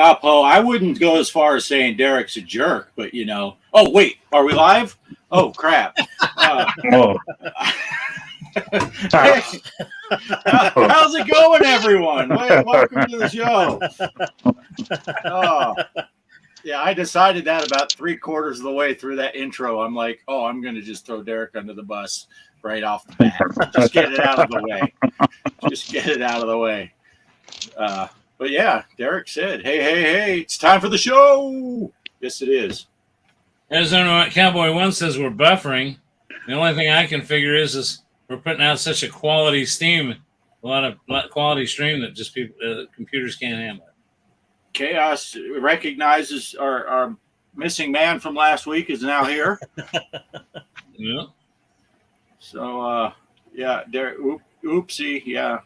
Now, Poe, I wouldn't go as far as saying Derek's a jerk, but Oh, wait, are we live? Oh, crap. Oh. Hey, how's it going, everyone? Welcome to the show. Oh, yeah, I decided that about 3/4 of the way through that intro. I'm like, oh, I'm going to just throw Derek under the bus right off the bat. Just get it out of the way. But yeah, Derek said, hey, it's time for the show. Yes, it is. Arizona Cowboy 1 says we're buffering. The only thing I can figure is we're putting out such a quality stream, a lot of quality stream that just computers can't handle it. Chaos recognizes our missing man from last week is now here. Yeah. So, yeah, Derek, oopsie, yeah.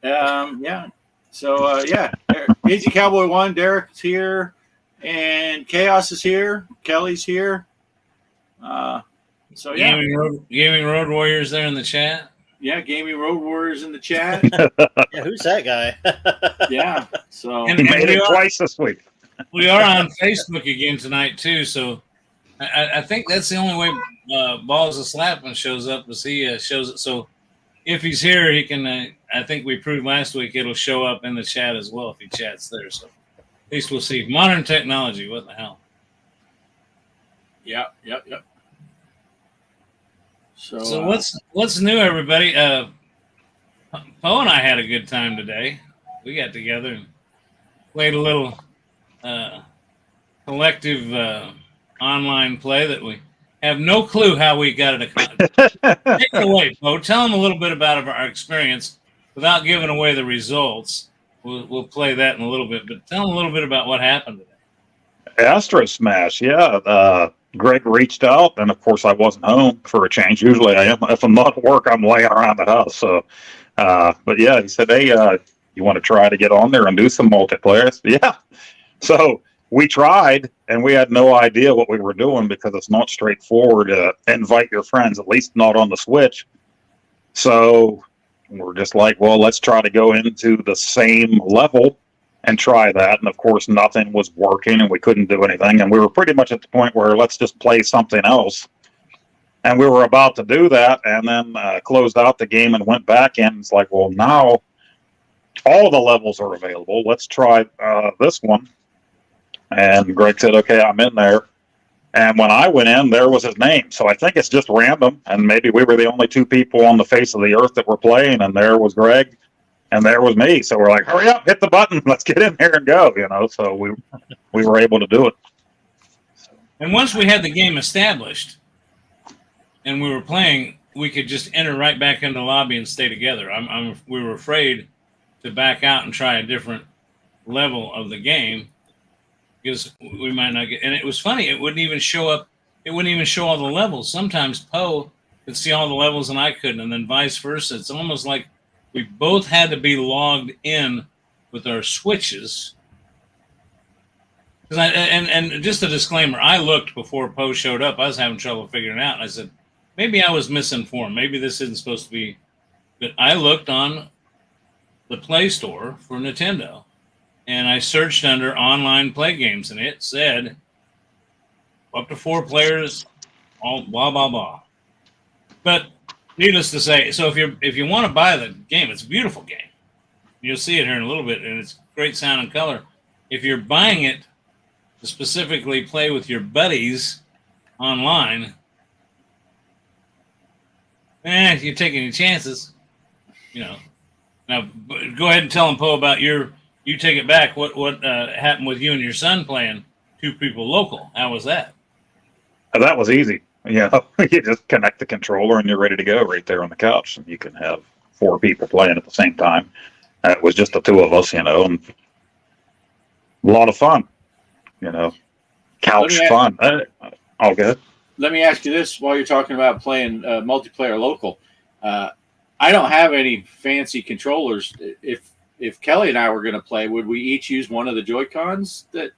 Yeah. So, yeah, Easy Cowboy 1, Derek's here, and Chaos is here. Kelly's here. So, yeah. Gaming Road Warriors there in the chat. Yeah, Gaming Road Warriors in the chat. Yeah, who's that guy? Yeah. So he made it twice this week. We are on Facebook again tonight too, so I think that's the only way Balls of Slapping shows up is he shows it. So if he's here, he can. I think we proved last week it'll show up in the chat as well if he chats there. So at least we'll see. Modern technology, what the hell? Yep. So what's new, everybody? Poe and I had a good time today. We got together and played a little collective online play that we have no clue how we got it accomplished. Take it away, Poe. Tell them a little bit about our experience without giving away the results. We'll play that in a little bit, but tell them a little bit about what happened today. Astro Smash, yeah. Greg reached out, and of course I wasn't home for a change. Usually I am. If I'm not at work, I'm laying around the house. So, but yeah, he said, hey, you want to try to get on there and do some multiplayer? Said, yeah. So we tried, and we had no idea what we were doing because it's not straightforward to invite your friends, at least not on the Switch. So we're just like, well, let's try to go into the same level and try that. And of course, nothing was working and we couldn't do anything. And we were pretty much at the point where let's just play something else. And we were about to do that and then closed out the game and went back in. It's like, well, now all the levels are available. Let's try this one. And Greg said, okay, I'm in there. And when I went in, there was his name. So I think it's just random. And maybe we were the only two people on the face of the earth that were playing. And there was Greg. And there was me. So we're like, hurry up, hit the button. Let's get in here and go, So we were able to do it. And once we had the game established and we were playing, we could just enter right back into the lobby and stay together. We were afraid to back out and try a different level of the game because we might not get. And it was funny. It wouldn't even show up. It wouldn't even show all the levels. Sometimes Poe could see all the levels and I couldn't, and then vice versa. It's almost like we both had to be logged in with our switches. And just a disclaimer, I looked before Poe showed up. I was having trouble figuring it out. And I said, maybe I was misinformed. Maybe this isn't supposed to be. But I looked on the Play Store for Nintendo, and I searched under online play games, and it said up to 4 players, all blah, blah, blah. But needless to say, so if you want to buy the game, it's a beautiful game. You'll see it here in a little bit, and it's great sound and color. If you're buying it to specifically play with your buddies online, you're taking your chances. Now go ahead and tell them, Poe, about you take it back. What happened with you and your son playing 2 people local? How was that? That was easy. You just connect the controller and you're ready to go right there on the couch. And you can have 4 people playing at the same time. It was just the 2 of us, and a lot of fun, couch fun. All good. Let me ask you this while you're talking about playing multiplayer local. I don't have any fancy controllers. If Kelly and I were going to play, would we each use one of the Joy-Cons that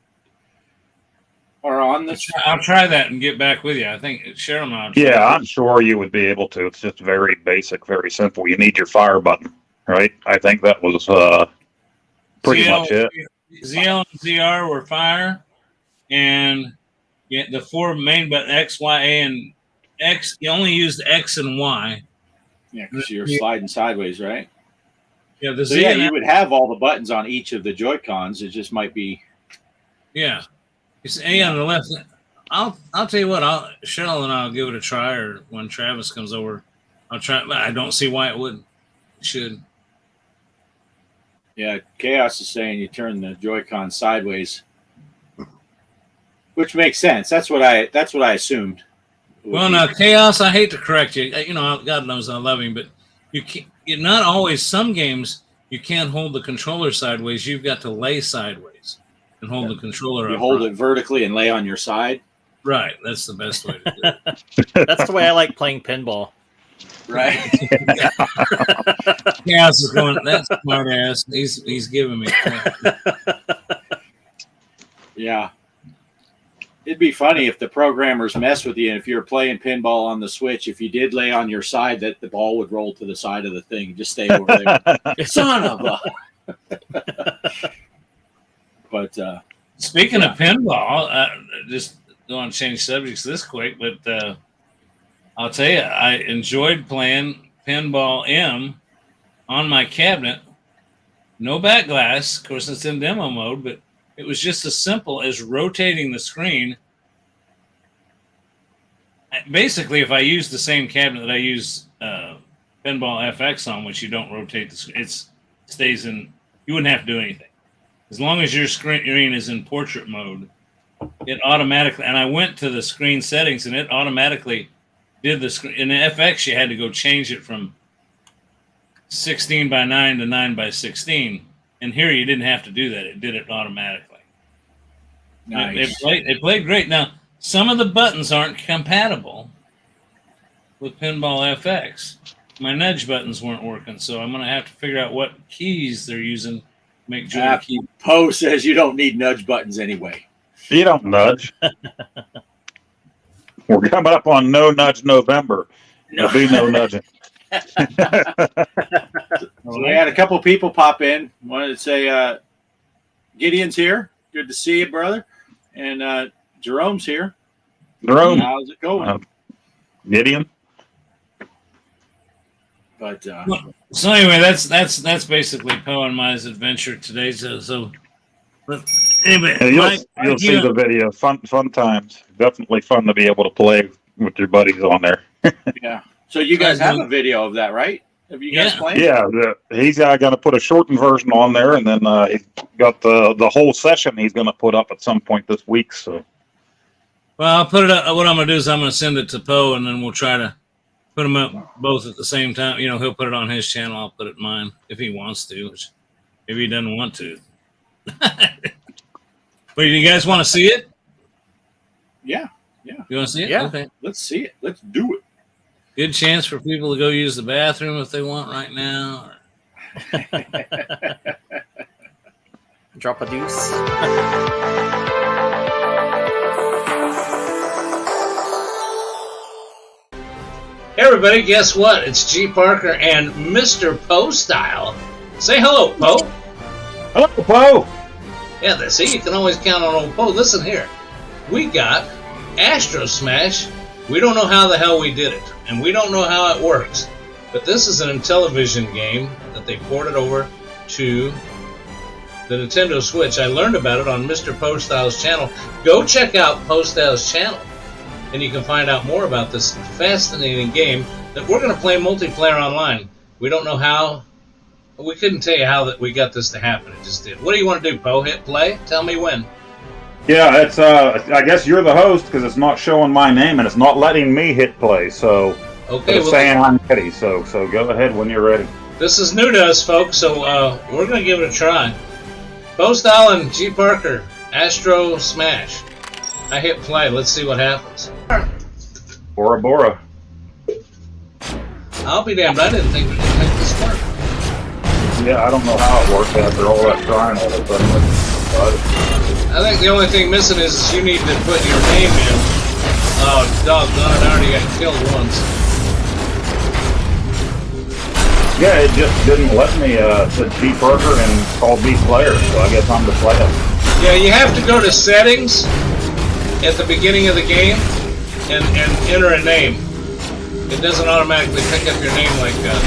are on this? I'll try that and get back with you. I think Cheryl and I. Yeah, I'm sure you would be able to. It's just very basic, very simple. You need your fire button, right? I think that was pretty much it. ZL and ZR were fire, and the 4 main button X, Y, A, and X. You only used X and Y. Yeah, because you're sliding sideways, right? Yeah, the So Z. yeah, you would have all the buttons on each of the Joy-Cons. It just might be. Yeah, it's A on the left. I'll tell you what. Cheryl and I'll give it a try, or when Travis comes over, I'll try. I don't see why it wouldn't. It should. Yeah, Chaos is saying you turn the Joy-Con sideways, which makes sense. That's what I assumed. Well, now Chaos, I hate to correct you. You know, God knows I love him, but you can't. Not always. Some games you can't hold the controller sideways. You've got to lay sideways and hold the controller. You hold it vertically and lay on your side. Right. That's the best way to do it. That's the way I like playing pinball. Right. Chaos is going. That's smart ass. He's giving me crap. Yeah. It'd be funny if the programmers mess with you, and if you're playing pinball on the Switch, if you did lay on your side, that the ball would roll to the side of the thing, just stay over there. Son of a. But Speaking of pinball, just don't want to change subjects this quick, but I'll tell you, I enjoyed playing Pinball M on my cabinet. No back glass, of course, it's in demo mode, but it was just as simple as rotating the screen. Basically, if I use the same cabinet that I use Pinball FX on, which you don't rotate the screen, it stays in. You wouldn't have to do anything. As long as your screen is in portrait mode, it automatically, and I went to the screen settings and it automatically did the screen. In the FX, you had to go change it from 16 by 9 to 9 by 16. And here you didn't have to do that. It did it automatically. nice. It played great. Now, some of the buttons aren't compatible with Pinball FX. My nudge buttons weren't working, so I'm going to have to figure out what keys they're using to make Joy key. Poe says you don't need nudge buttons anyway. You don't nudge. We're coming up on No Nudge November. There'll be no nudging. So we had a couple people pop in. Wanted to say Gideon's here. Good to see you, brother. And Jerome's here. Jerome, How's it going? Gideon. But So anyway, that's basically Poe and my adventure today. So but anyway, Yeah, you'll see the video. Fun times. Definitely fun to be able to play with your buddies on there. yeah. So you guys have a video of that, right? Have you guys played? Yeah, he's going to put a shortened version on there, and then he's got the whole session he's going to put up at some point this week. So, well, I'll put it up. What I'm going to do is I'm going to send it to Poe, and then we'll try to put them up both at the same time. You know, he'll put it on his channel. I'll put it in mine if he wants to. Which maybe he doesn't want to. But do you guys want to see it? Yeah. You want to see it? Yeah. Okay. Let's see it. Let's do it. Good chance for people to go use the bathroom if they want right now. Drop a deuce. Hey everybody, guess what? It's G. Parker and Mr. Poe Style. Say hello, Poe. hello, Poe. Yeah, see, you can always count on old Poe. Listen here. We got Astro Smash. We don't know how the hell we did it, and we don't know how it works. But this is an Intellivision game that they ported over to the Nintendo Switch. I learned about it on Mr. Poe Style's channel. Go check out Poe Style's channel, and you can find out more about this fascinating game that we're going to play multiplayer online. We don't know how. We couldn't tell you how that we got this to happen. It just did. What do you want to do, Poe? Hit play? Tell me when. Yeah, it's I guess you're the host because it's not showing my name and it's not letting me hit play. So Okay, it's saying I'm ready. So go ahead when you're ready. this is new to us, folks, so we're going to give it a try. Poe Style and G. Parker, Astro Smash. I hit play. Let's see what happens. Bora Bora. I'll be damned. I didn't think this worked. Yeah, I don't know how it works after all that trying all of a sudden. I think the only thing missing is you need to put your name in. Oh, doggone it, I already got killed once. Yeah, it just didn't let me. It said B Parker and called B Player, so I guess I'm the player. Yeah, you have to go to settings at the beginning of the game and enter a name. It doesn't automatically pick up your name like that.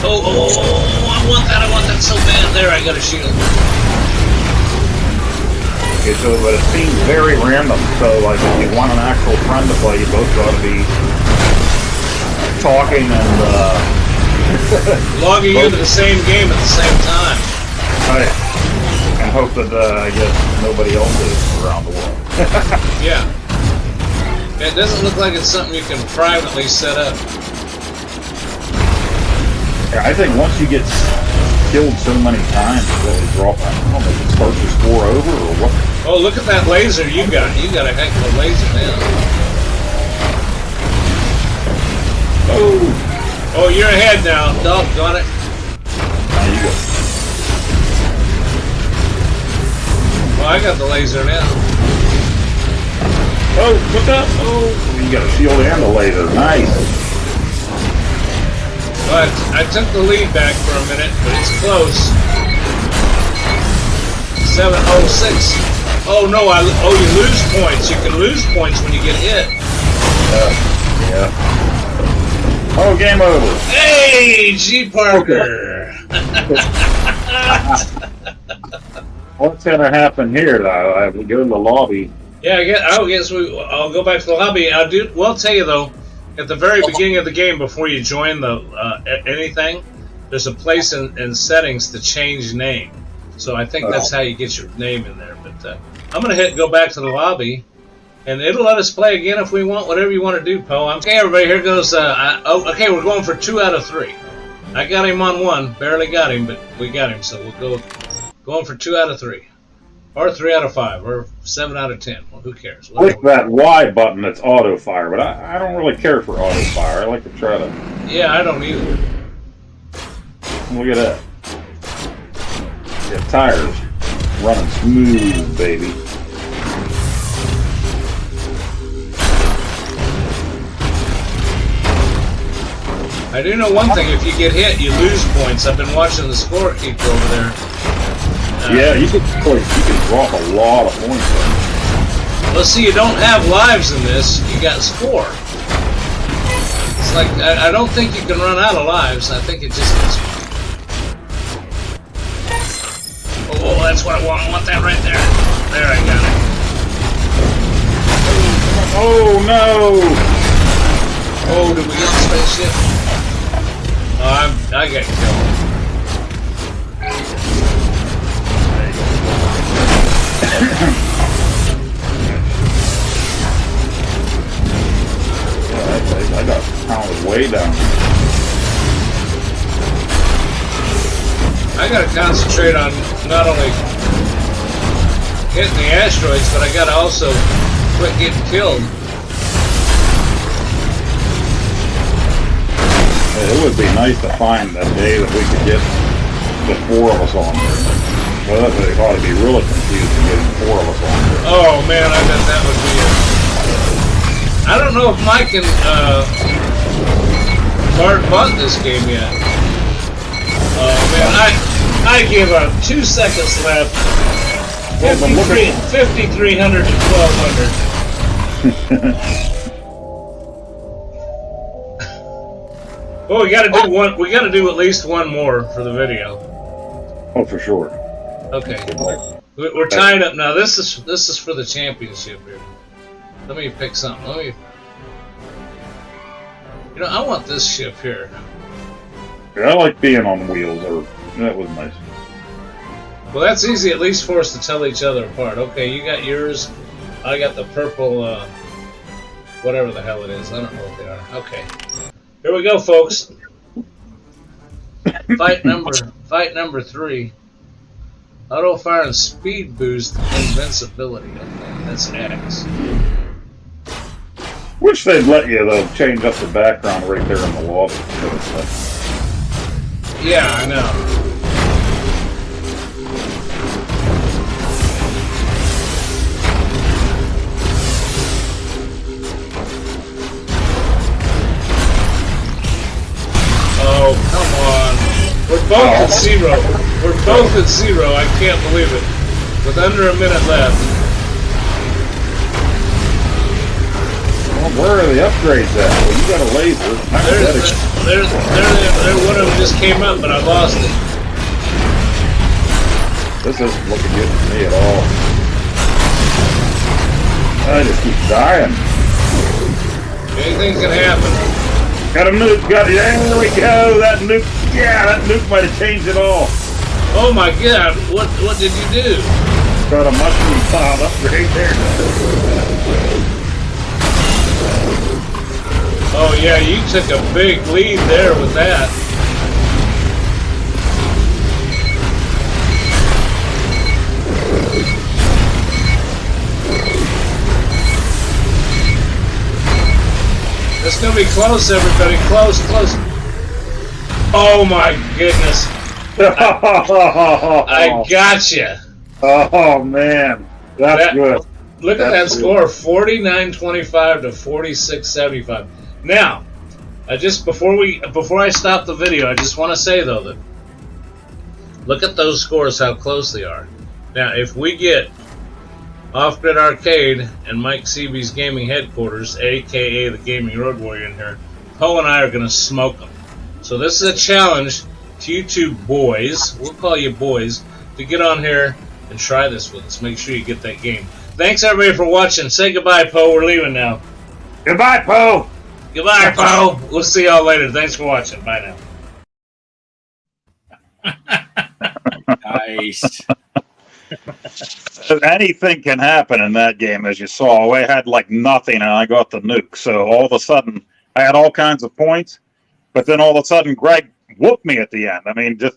Oh, I want that so bad. There, I got a shield. Okay, so but it seems very random. So like if you want an actual friend to play, you both got to be talking and logging into the same game at the same time. right, and hope that I guess nobody else is around the world. Yeah. It doesn't look like it's something you can privately set up. Yeah, I think once you get killed so many times, it really drop. I don't know if it starts your score over or what. Oh, look at that laser you got. You got a heck of a laser now. Oh, you're ahead now. Doggone it. Now you go. Well, I got the laser now. Oh, look up! Oh, you got a shield and a laser. Nice. But I took the lead back for a minute, but it's close. 706. Oh no! You lose points. You can lose points when you get hit. Yeah. Oh, game over. Hey, G Parker. What's gonna happen here, though? We go to the lobby. Yeah, I guess I'll go back to the lobby. I'll tell you though, at the very beginning of the game, before you join the anything, there's a place in settings to change name. So I think that's how you get your name in there. But I'm gonna go back to the lobby, and it'll let us play again if we want. Whatever you want to do, Poe. Okay, everybody, here goes. Okay, we're going for 2 out of 3. I got him on 1, barely got him, but we got him. So we'll going for 2 out of 3. Or 3 out of 5, or 7 out of 10. Well, who cares? Click that Y button that's auto fire, but I don't really care for auto fire. I like to try to. Yeah, I don't either. Look at that. Yeah, tires running smooth, baby. I do know one thing: if you get hit, you lose points. I've been watching the scorekeeper over there. Yeah, you can drop a lot of points there. Well, see, you don't have lives in this. You got score. It's like I don't think you can run out of lives. I think it just gets. Oh, that's what I want. I want that right there. There, I got it. Oh no! Oh, did we get the spaceship? Oh, I got killed. I got pounded way down. I gotta concentrate on not only hitting the asteroids, but I gotta also quit getting killed. It would be nice to find that day that we could get the 4 of us on there. Well, it ought to be really confusing getting 4 of us on there. Oh man, I bet that would be it. I don't know if Mike and Bart bought this game yet. Oh man, I give up. 2 seconds left. 5,300 to 1,200. Well, we got to do one. We got to do at least one more for the video. Oh, for sure. Okay, we're tying up now. This is for the championship here. Let me pick something. I want this ship here. Yeah, I like being on wheels. That was nice. Well, that's easy at least for us to tell each other apart. Okay, you got yours. I got the purple, whatever the hell it is. I don't know what they are. Okay. Here we go, folks. Fight number 3. Auto fire and speed boost invincibility. Okay, that's X. Wish they'd let you, though, change up the background right there in the lobby. Yeah, I know. Oh, come on. We're both at 0. We're both at 0. I can't believe it. With under a minute left. Well, where are the upgrades at? Well, you got a laser. There, one of them just came up, but I lost it. This isn't looking good to me at all. I just keep dying. Anything can happen. Got a nuke. There we go. That nuke. Yeah, that nuke might have changed it all. Oh my God! What did you do? Got a mushroom pile up right there. Oh yeah, you took a big lead there with that. It's gonna be close, everybody. Close. Oh my goodness! I gotcha. Oh man, that's good. Look at that score: 49-25 to 46-75. Now, before I stop the video, I just want to say though that look at those scores, how close they are. Now, if we get Off Grid Arcade and Mike Seaby's gaming headquarters, aka the Gaming Road Warrior, in here, Poe and I are going to smoke them. So this is a challenge to you two boys. We'll call you boys to get on here and try this with us. Make sure you get that game. Thanks everybody for watching. Say goodbye, Poe. We're leaving now. Goodbye, Poe. Goodbye, Poe. We'll see y'all later. Thanks for watching. Bye now. Nice. Anything can happen in that game, as you saw. I had like nothing, and I got the nuke. So all of a sudden, I had all kinds of points, but then all of a sudden, Greg whooped me at the end. I mean, just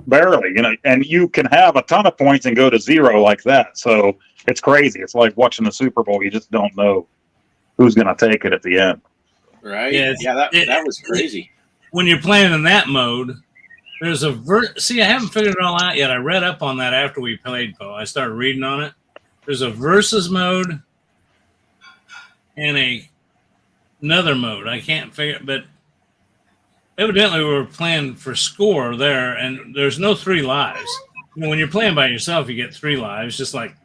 barely, you know. And you can have a ton of points and go to 0 like that. So it's crazy. It's like watching the Super Bowl. You just don't know who's going to take it at the end. Right? Yeah, that was crazy. When you're playing in that mode, there's a see, I haven't figured it all out yet. I read up on that after we played, Poe. I started reading on it. There's a versus mode and another mode. I can't figure it, but evidently we were playing for score there, and there's no 3 lives. You know, when you're playing by yourself, you get 3 lives, just like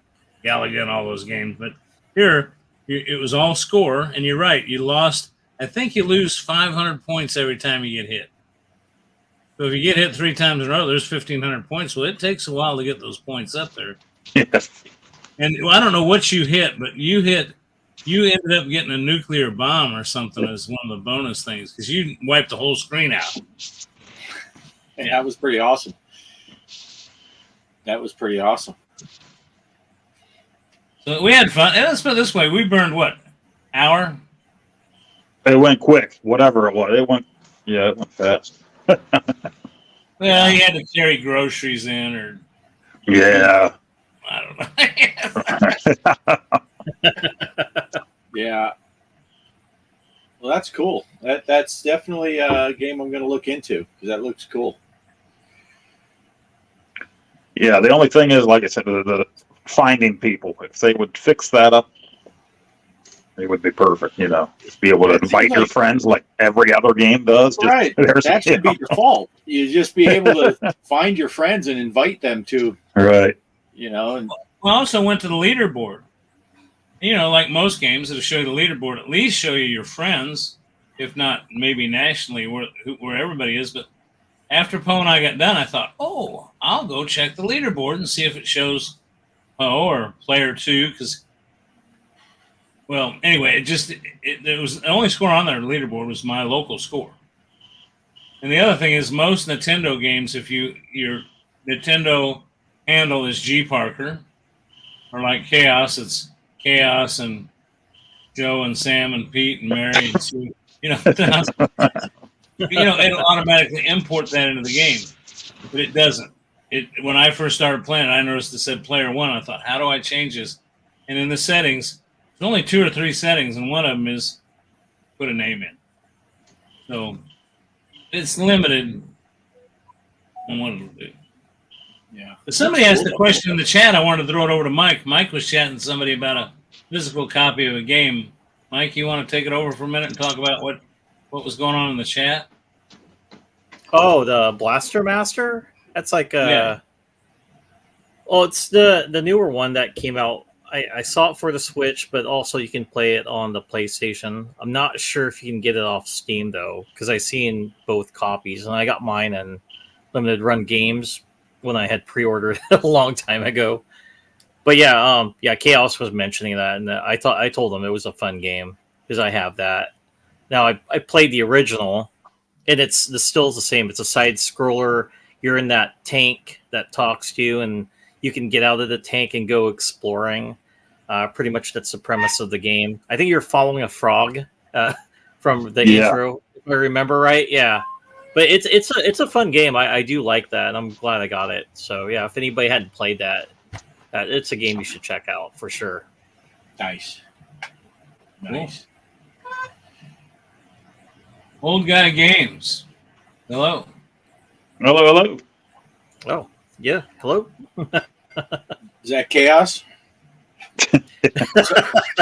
Galaga and all those games. But here, it was all score, and you're right. You lost. I think you lose 500 points every time you get hit. So if you get hit 3 times in a row, there's 1,500 points. Well, it takes a while to get those points up there. Yes. And well, I don't know what you hit, but you ended up getting a nuclear bomb or something as one of the bonus things because you wiped the whole screen out. And that was pretty awesome. So we had fun. And let's put it this way: we burned what, hour? It went quick, whatever it was. It went fast. Well, you had to carry groceries in, or Yeah. I don't know. Yeah. Well, that's cool. That's definitely a game I'm going to look into because that looks cool. Yeah, the only thing is, like I said, the finding people. If they would fix that up, it would be perfect. You know, just be able to invite your friends like every other game does. Right. That should be your fault. You just be able to find your friends and invite them to. Right. You know. And I also went to the leaderboard. You know, like most games, it'll show you the leaderboard. At least show you your friends, if not maybe nationally where everybody is. But after Poe and I got done, I thought, oh, I'll go check the leaderboard and see if it shows Poe or player 2 because. Well, anyway, it was the only score on there. The leaderboard was my local score. And the other thing is, most Nintendo games, if your Nintendo handle is G Parker, or like Chaos, it's Chaos and Joe and Sam and Pete and Mary and Sue. You know, it'll automatically import that into the game, but it doesn't. When I first started playing, I noticed it said player 1. I thought, how do I change this? And in the settings. There's only 2 or 3 settings, and one of them is put a name in. So it's limited on what it'll do. yeah. But somebody asked a question in the chat. I wanted to throw it over to Mike. Mike was chatting to somebody about a physical copy of a game. Mike, you want to take it over for a minute and talk about what was going on in the chat? Oh, the Blaster Master? That's like Yeah. Oh, it's the newer one that came out. I saw it for the Switch, but also you can play it on the PlayStation. I'm not sure if you can get it off Steam though, because I seen both copies, and I got mine in limited run games when I had pre-ordered a long time ago. But yeah, Chaos was mentioning that, and I told him it was a fun game because I have that. Now I played the original, and it's still the same. It's a side scroller. You're in that tank that talks to you, and you can get out of the tank and go exploring. Pretty much that's the premise of the game. I think you're following a frog from the intro, if I remember right. Yeah, but it's a fun game. I do like that, and I'm glad I got it. So yeah, if anybody hadn't played that, it's a game you should check out for sure. Nice. Old Guy Games. Hello. Hello. Oh yeah, hello. Is that Chaos?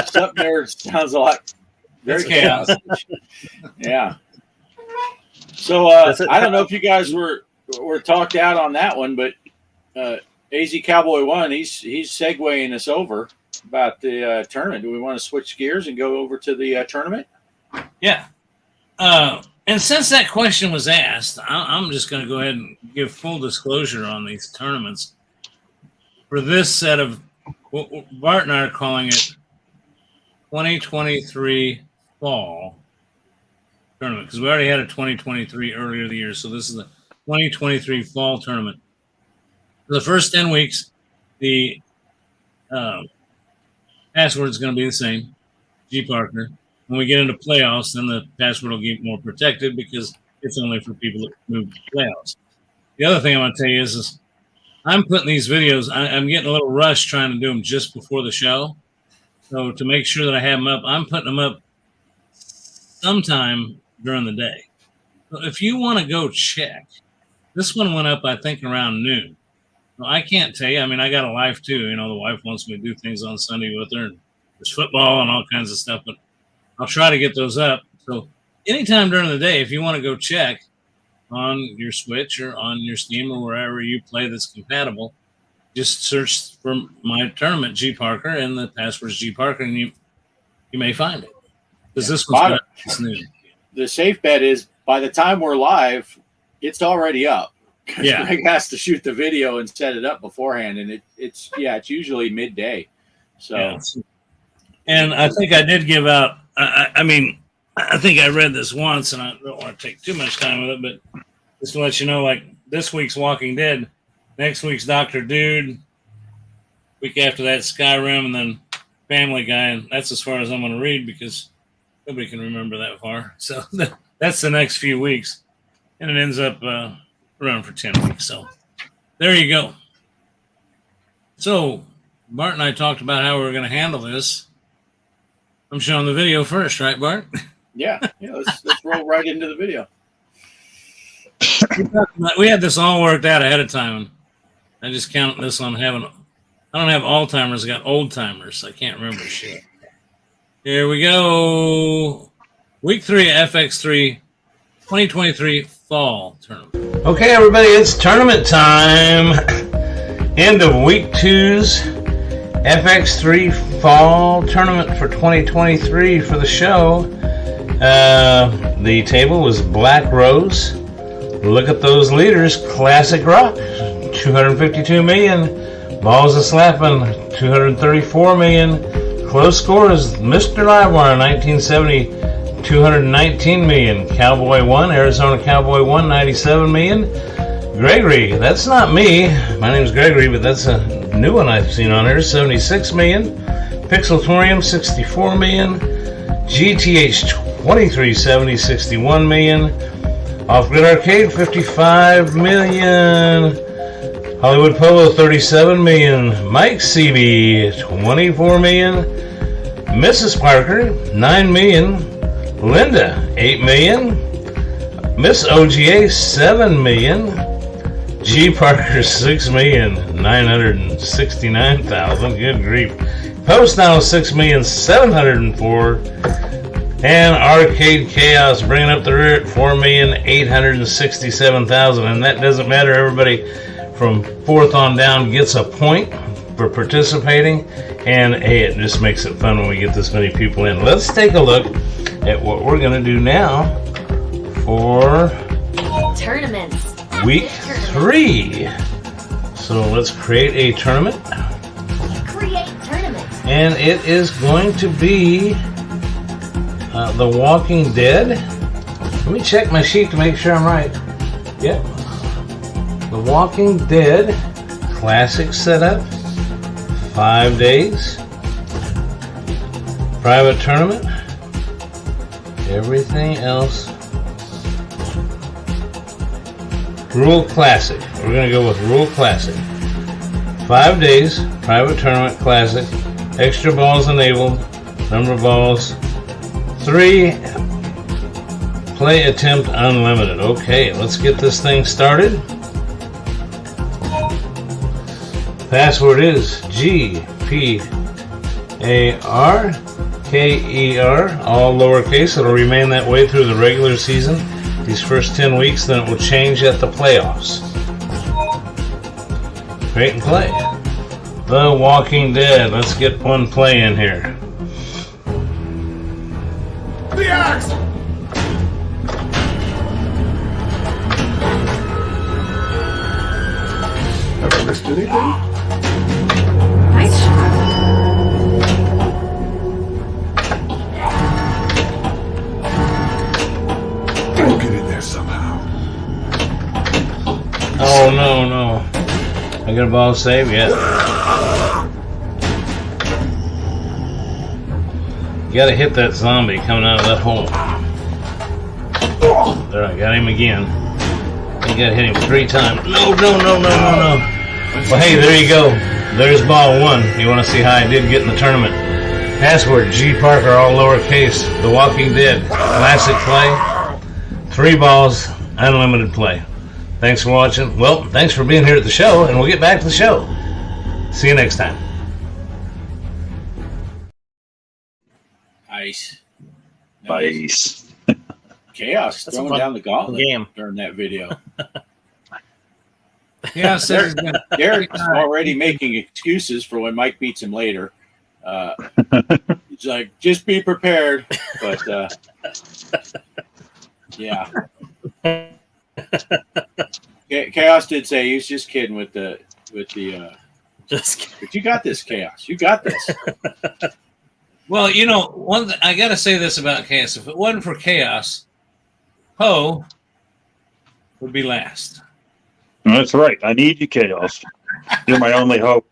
Something there sounds a lot. Very It's Chaos. Yeah. So I don't know if you guys were talked out on that one, but AZ Cowboy 1, he's segueing us over about the tournament. Do we want to switch gears and go over to the tournament? Yeah. And since that question was asked, I'm just going to go ahead and give full disclosure on these tournaments. For this set of, Bart and I are calling it 2023 Fall Tournament, because we already had a 2023 earlier in the year, so this is the 2023 Fall Tournament. For the first 10 weeks, the password is going to be the same, G. Parker. When we get into playoffs, then the password will get more protected because it's only for people that move to playoffs. The other thing I want to tell you is I'm putting these videos, I'm getting a little rushed trying to do them just before the show. So to make sure that I have them up, I'm putting them up sometime during the day. So if you want to go check, this one went up, I think, around noon. Well, I can't tell you. I mean, I got a life too. You know, the wife wants me to do things on Sunday with her, and there's football and all kinds of stuff, but I'll try to get those up. So anytime during the day, if you want to go check on your Switch or on your Steam or wherever you play that's compatible, just search for my tournament, G. Parker, and the password's G. Parker, and you may find it. Because this one's new. The safe bet is by the time we're live, it's already up. Yeah. Greg has to shoot the video and set it up beforehand, and it's usually midday. So, yeah. And I think I did give out. I mean, I think I read this once, and I don't want to take too much time with it, but just to let you know, like this week's Walking Dead, next week's Dr. Dude, week after that Skyrim, and then Family Guy, and that's as far as I'm going to read because nobody can remember that far. So that's the next few weeks, and it ends up running for 10 weeks. So there you go. So Bart and I talked about how we were going to handle this. I'm showing the video first, right, Bart? Yeah. Let's roll right into the video. We had this all worked out ahead of time. I just count this on having. I don't have all-timers. I got old-timers. I can't remember shit. Here we go. Week 3 of FX3 2023 Fall Tournament. Okay, everybody, it's tournament time. End of Week 2's FX3 Fall Tournament for 2023 for the show. The table was Black Rose. Look at those leaders. Classic Rock, 252 million. Balls of Slapping, 234 million. Close scores, Mr. Livewire, 1970, 219 million. Cowboy 1, Arizona Cowboy 1, 97 million. Gregory, that's not me. My name's Gregory, but that's a new one I've seen on here, 76 million. Pixeltorium, 64 million. GTH 2370, 61 million. Off-Grid Arcade, 55 million. Hollywood Polo, 37 million. Mike CB, 24 million. Mrs. Parker, 9 million. Linda, 8 million. Miss OGA, 7 million. G. Parker, 6,969,000. Good grief. Post now, 6,704,000. And Arcade Chaos bringing up the rear at 4,867,000. And that doesn't matter. Everybody from fourth on down gets a point for participating. And hey, it just makes it fun when we get this many people in. Let's take a look at what we're going to do now for tournaments. week 3. So let's create a tournament. Create tournament. And it is going to be The Walking Dead. Let me check my sheet to make sure I'm right. Yep. The Walking Dead Classic setup. 5 days. Private tournament. Everything else. Rule Classic. We're going to go with Rule Classic. 5 days. Private tournament Classic. Extra balls enabled. Number of balls 3. Play attempt unlimited. Okay, let's get this thing started. Password is GPARKER, all lowercase. It'll remain that way through the regular season. These first 10 weeks, then it will change at the playoffs. Create and play. The Walking Dead. Let's get one play in here. The axe! Have I missed anything? Nice shot. I'll get in there somehow. Oh, no. I got a ball save yet. You gotta hit that zombie coming out of that hole. There, I got him again. You gotta hit him 3 times. No. Well, hey, there you go. There's ball 1. You wanna see how I did get in the tournament. Password, G Parker, all lowercase. The Walking Dead. Classic play. 3 balls, unlimited play. Thanks for watching. Well, thanks for being here at the show, and we'll get back to the show. See you next time. Nice. Nice. Chaos That's a throwing fun down the gauntlet game. during that video. Yeah, so he's gonna- Derek's already making excuses for when Mike beats him later. He's like, just be prepared. But yeah. Chaos did say he was just kidding with the Just kidding. but you got this, Chaos. You got this. Well, you know, I got to say this about Chaos. If it wasn't for Chaos, Poe would be last. That's right. I need you, Chaos. You're my only hope.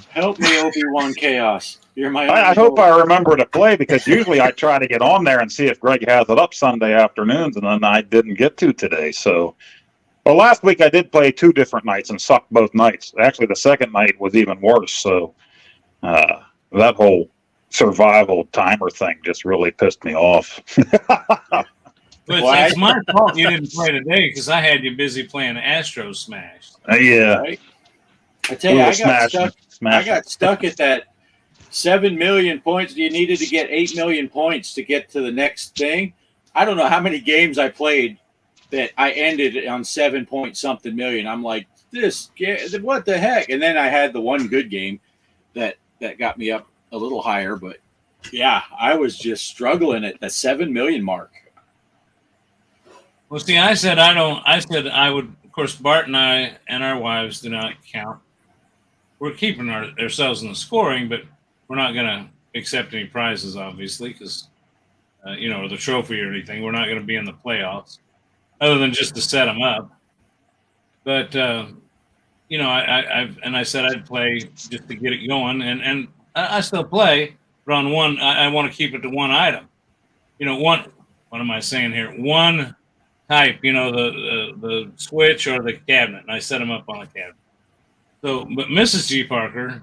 Help me, Obi-Wan Chaos. You're my I only hope I remember to play, because usually I try to get on there and see if Greg has it up Sunday afternoons, and then I didn't get to today. So, well, last week I did play 2 different nights and sucked both nights. Actually, the second night was even worse. So that whole survival timer thing just really pissed me off. But Why? it's my fault you didn't play today because I had you busy playing Astro Smash. Yeah. Right? I tell you, I got Smash. stuck at that 7 million points. You needed to get 8 million points to get to the next thing. I don't know how many games I played that I ended on 7 point something million. I'm like, what the heck? And then I had the one good game that got me up a little higher. But yeah, I was just struggling at the 7 million mark. Well, see, I said I would. Of course, Bart and I and our wives do not count. We're keeping ourselves in the scoring, but we're not going to accept any prizes, obviously, because or the trophy or anything. We're not going to be in the playoffs, other than just to set them up. But I said I'd play just to get it going, and I still play. But on one, I want to keep it to one item. What am I saying here? One type, the switch or the cabinet, and I set them up on the cabinet. So, but Mrs. G. Parker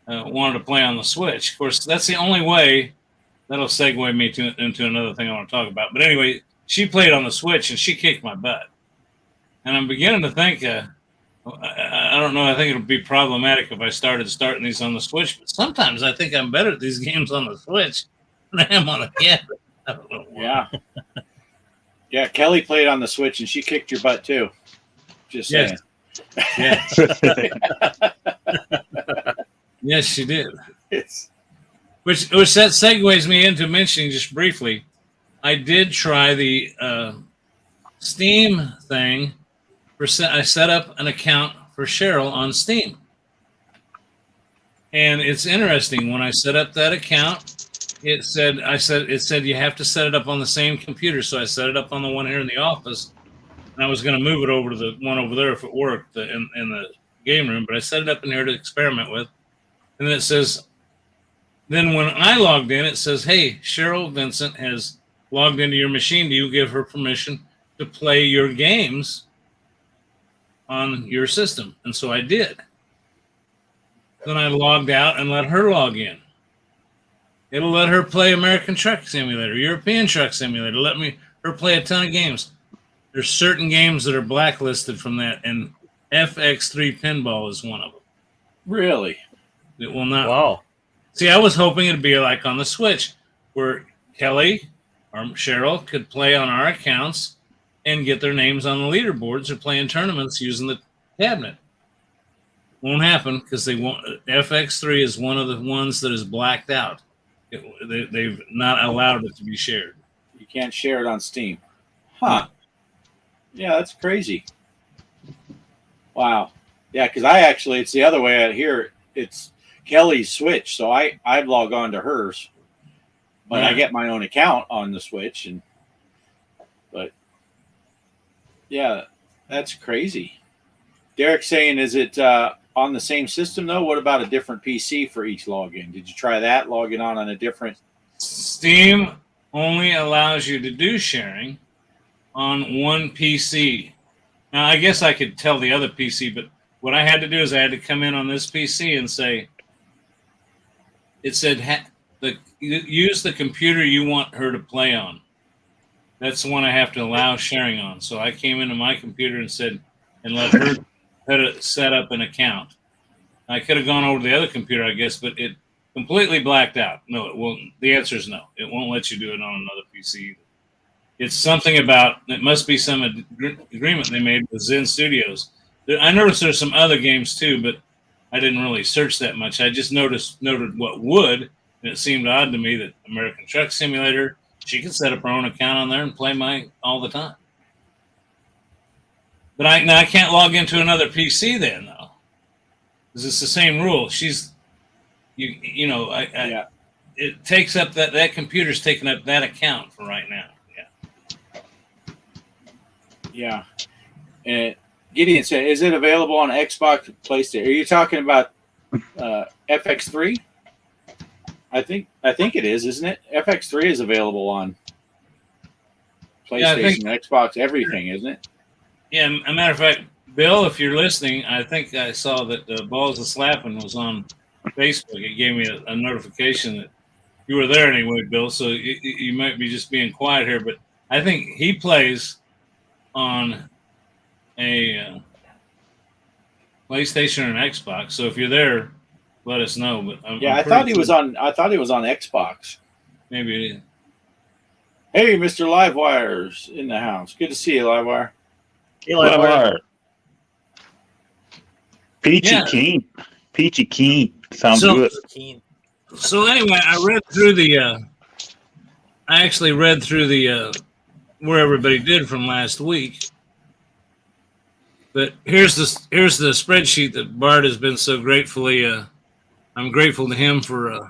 wanted to play on the switch. Of course, that's the only way that'll segue me into another thing I want to talk about. But anyway, she played on the switch and she kicked my butt. And I'm beginning to think I don't know. I think it would be problematic if I starting these on the Switch. But sometimes I think I'm better at these games on the Switch than I am on the cabinet. I don't know why. Yeah. Yeah, Kelly played on the Switch and she kicked your butt too. Just saying. Yes. Yes, she did. Which that segues me into mentioning just briefly. I did try the Steam thing. I set up an account for Cheryl on Steam, and it's interesting. When I set up that account, it said you have to set it up on the same computer. So I set it up on the one here in the office, and I was going to move it over to the one over there if it worked in the game room. But I set it up in here to experiment with, and then it says. Then when I logged in, it says, "Hey, Cheryl Vincent has logged into your machine. Do you give her permission to play your games on your system?" And so I did. Then I logged out and let her log in. It'll let her play American Truck Simulator, European Truck Simulator. Let her play a ton of games. There's certain games that are blacklisted from that, and FX3 Pinball is one of them. Really? It will not. Wow. See, I was hoping it'd be like on the Switch, where Kelly or Cheryl could play on our accounts and get their names on the leaderboards or play in tournaments using the cabinet. Won't happen because they won't. FX3 is one of the ones that is blacked out. They've not allowed it to be shared. You can't share it on Steam. Huh. Yeah, that's crazy. Wow. Yeah, because it's the other way out here. It's Kelly's Switch, so I log on to hers, but I get my own account on the Switch, but yeah, that's crazy. Derek's saying, is it on the same system though? What about a different PC for each login? Did you try that? Logging on a different? Steam only allows you to do sharing on one PC. Now, I guess I could tell the other PC, but what I had to do is I had to come in on this PC and say. It said, use the computer you want her to play on. That's the one I have to allow sharing on. So I came into my computer and said, and let her set up an account. I could have gone over to the other computer, I guess, but it completely blacked out. No, it won't. The answer is no. It won't let you do it on another PC either. It's something about, it must be some agreement they made with Zen Studios. I noticed there's some other games too, but I didn't really search that much. I just noted what would, and it seemed odd to me that American Truck Simulator, she could set up her own account on there and play mine all the time. But I can't log into another PC then, though, because it's the same rule. It takes up that computer's taking up that account for right now. Yeah. And Gideon said, is it available on Xbox, PlayStation? Are you talking about FX3? I think it is, isn't it? FX3 is available on PlayStation, Xbox, everything, isn't it? Yeah, as a matter of fact, Bill, if you're listening, I think I saw that Balls of Slapping was on Facebook. It gave me a notification that you were there anyway, Bill, so you might be just being quiet here, but I think he plays on a PlayStation or an Xbox. So if you're there, let us know. But I thought he was on Xbox. Maybe. Hey, Mr. Livewire's in the house. Good to see you, Livewire. Hey, Livewire. Peachy Keen. Sounds good. So anyway, I actually read through the where everybody did from last week. But here's the spreadsheet that Bart has been so gratefully. I'm grateful to him for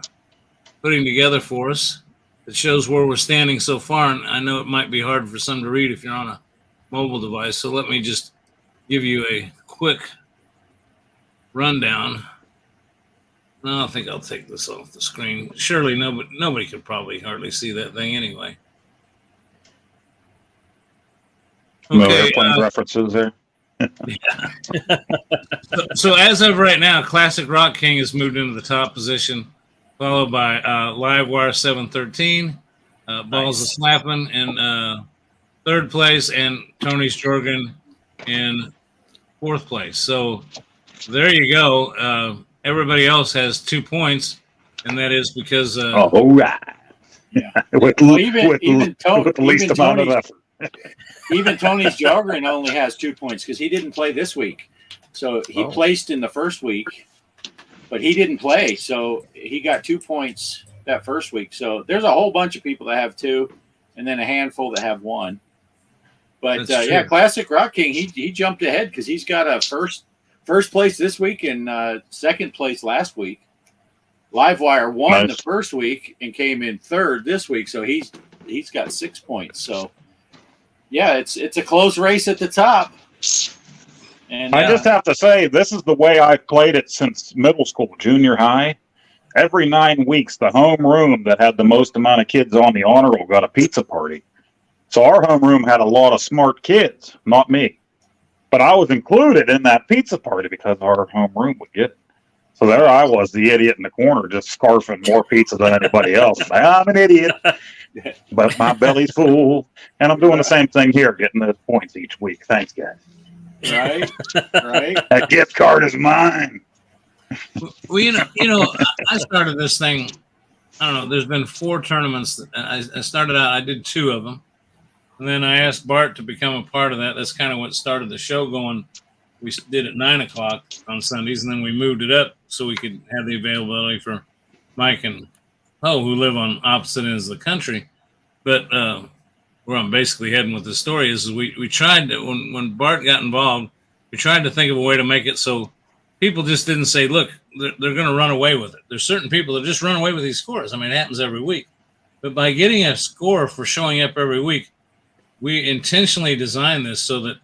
putting together for us. It shows where we're standing so far, and I know it might be hard for some to read if you're on a mobile device. So let me just give you a quick rundown. No, I think I'll take this off the screen. Surely nobody could probably hardly see that thing anyway. No airplane references there. So as of right now, Classic Rock King has moved into the top position, followed by Livewire 713, Balls of Slapping in third place, and Tony's Jorgen in 4th place. So there you go. Everybody else has 2 points, and that is because All right. Yeah. with, Well, with, even with the least even amount of Tony's- effort. Even Tony's Jogren only has 2 points because he didn't play this week. So he placed in the first week, but he didn't play. So he got 2 points that first week. So there's a whole bunch of people that have 2, and then a handful that have 1. But That's true. yeah, Classic Rock King, he jumped ahead because he's got a first place this week and 2nd place last week. Livewire won Nice. the first week and came in 3rd this week, so he's got 6 points. So yeah, it's a close race at the top. And I just have to say, this is the way I've played it since middle school, junior high. Every 9 weeks, the homeroom that had the most amount of kids on the honor roll got a pizza party. So our homeroom had a lot of smart kids, not me. But I was included in that pizza party because our homeroom would get it. So there I was, the idiot in the corner, just scarfing more pizza than anybody else. I'm an idiot, but my belly's full. And I'm doing the same thing here, getting those points each week. Thanks, guys. right. That gift card is mine. well, I started this thing. I don't know. There's been 4 tournaments. I started out. I did 2 of them, and then I asked Bart to become a part of that. That's kind of what started the show going. We did it 9 o'clock on Sundays, and then we moved it up so we could have the availability for Mike and Poe, who live on opposite ends of the country. But where I'm basically heading with the story is we tried to, when Bart got involved, we tried to think of a way to make it so people just didn't say, look, they're going to run away with it. There's certain people that just run away with these scores. I mean, it happens every week. But by getting a score for showing up every week, we intentionally designed this so that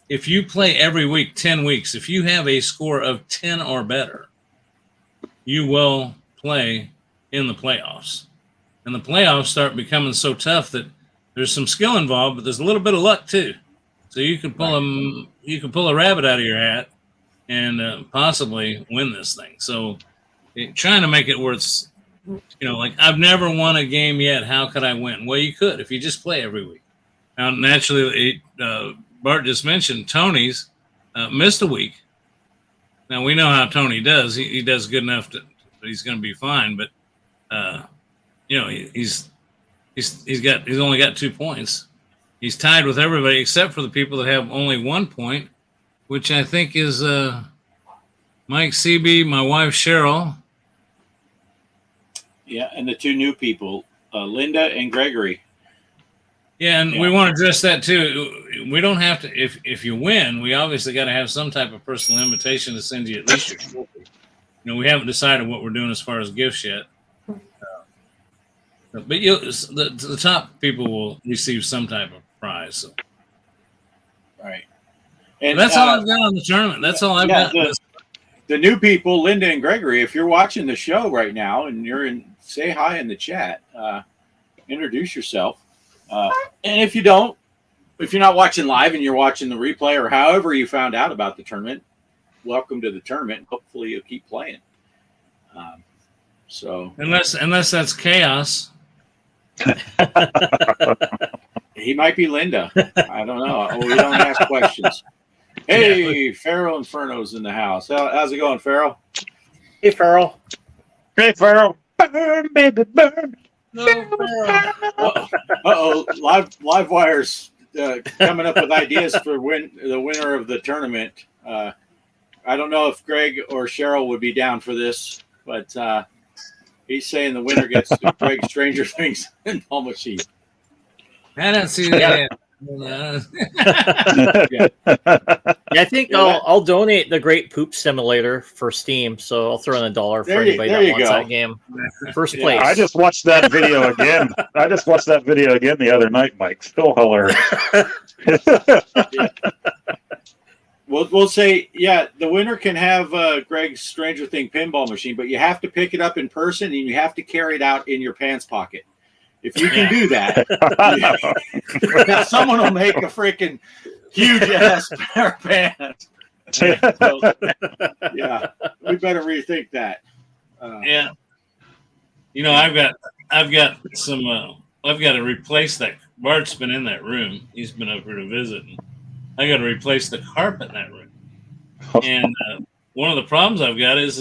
if you play every week, 10 weeks, if you have a score of 10 or better, you will play in the playoffs. And the playoffs start becoming so tough that there's some skill involved, but there's a little bit of luck too. So you can pull a rabbit out of your hat and possibly win this thing. So trying to make it where it's, like I've never won a game yet. How could I win? Well, you could if you just play every week. Now, naturally, Bart just mentioned Tony's missed a week. Now we know how Tony does. He does good enough that he's going to be fine. But he's only got 2 points. He's tied with everybody except for the people that have only 1 point, which I think is Mike CB, my wife Cheryl. Yeah, and the 2 new people, Linda and Gregory. Yeah, and we want to address that too. We don't have to. If you win, we obviously got to have some type of personal invitation to send you at least your trophy. We haven't decided what we're doing as far as gifts yet. But the top people will receive some type of prize. So. Right. And that's all I've got on the tournament. That's all I've got. The new people, Linda and Gregory, if you're watching the show right now and say hi in the chat, introduce yourself. And if you're not watching live and you're watching the replay or however you found out about the tournament, welcome to the tournament. Hopefully you'll keep playing. So unless that's chaos. He might be Linda. I don't know. We don't ask questions. Hey, Farrell Inferno's in the house. How's it going, Farrell? Hey, Farrell. Hey, Farrell. Burn, baby, burn. Uh-oh. Live Wire's coming up with ideas for the winner of the tournament. I don't know if Greg or Cheryl would be down for this, but he's saying the winner gets Greg Stranger Things pinball machine. I don't see that. Yeah. I think I'll donate the Great Poop Simulator for Steam, so I'll throw in $1 for anybody that wants that game. First place. I just watched that video again. The other night, Mike. Still hilarious. We'll say, the winner can have Greg's Stranger Thing pinball machine, but you have to pick it up in person and you have to carry it out in your pants pocket. If you can do that, someone will make a freaking huge ass pair of pants. So, we better rethink that. I've got some. I've got to replace that. Bart's been in that room. He's been up here to visit. I got to replace the carpet in that room. And one of the problems I've got is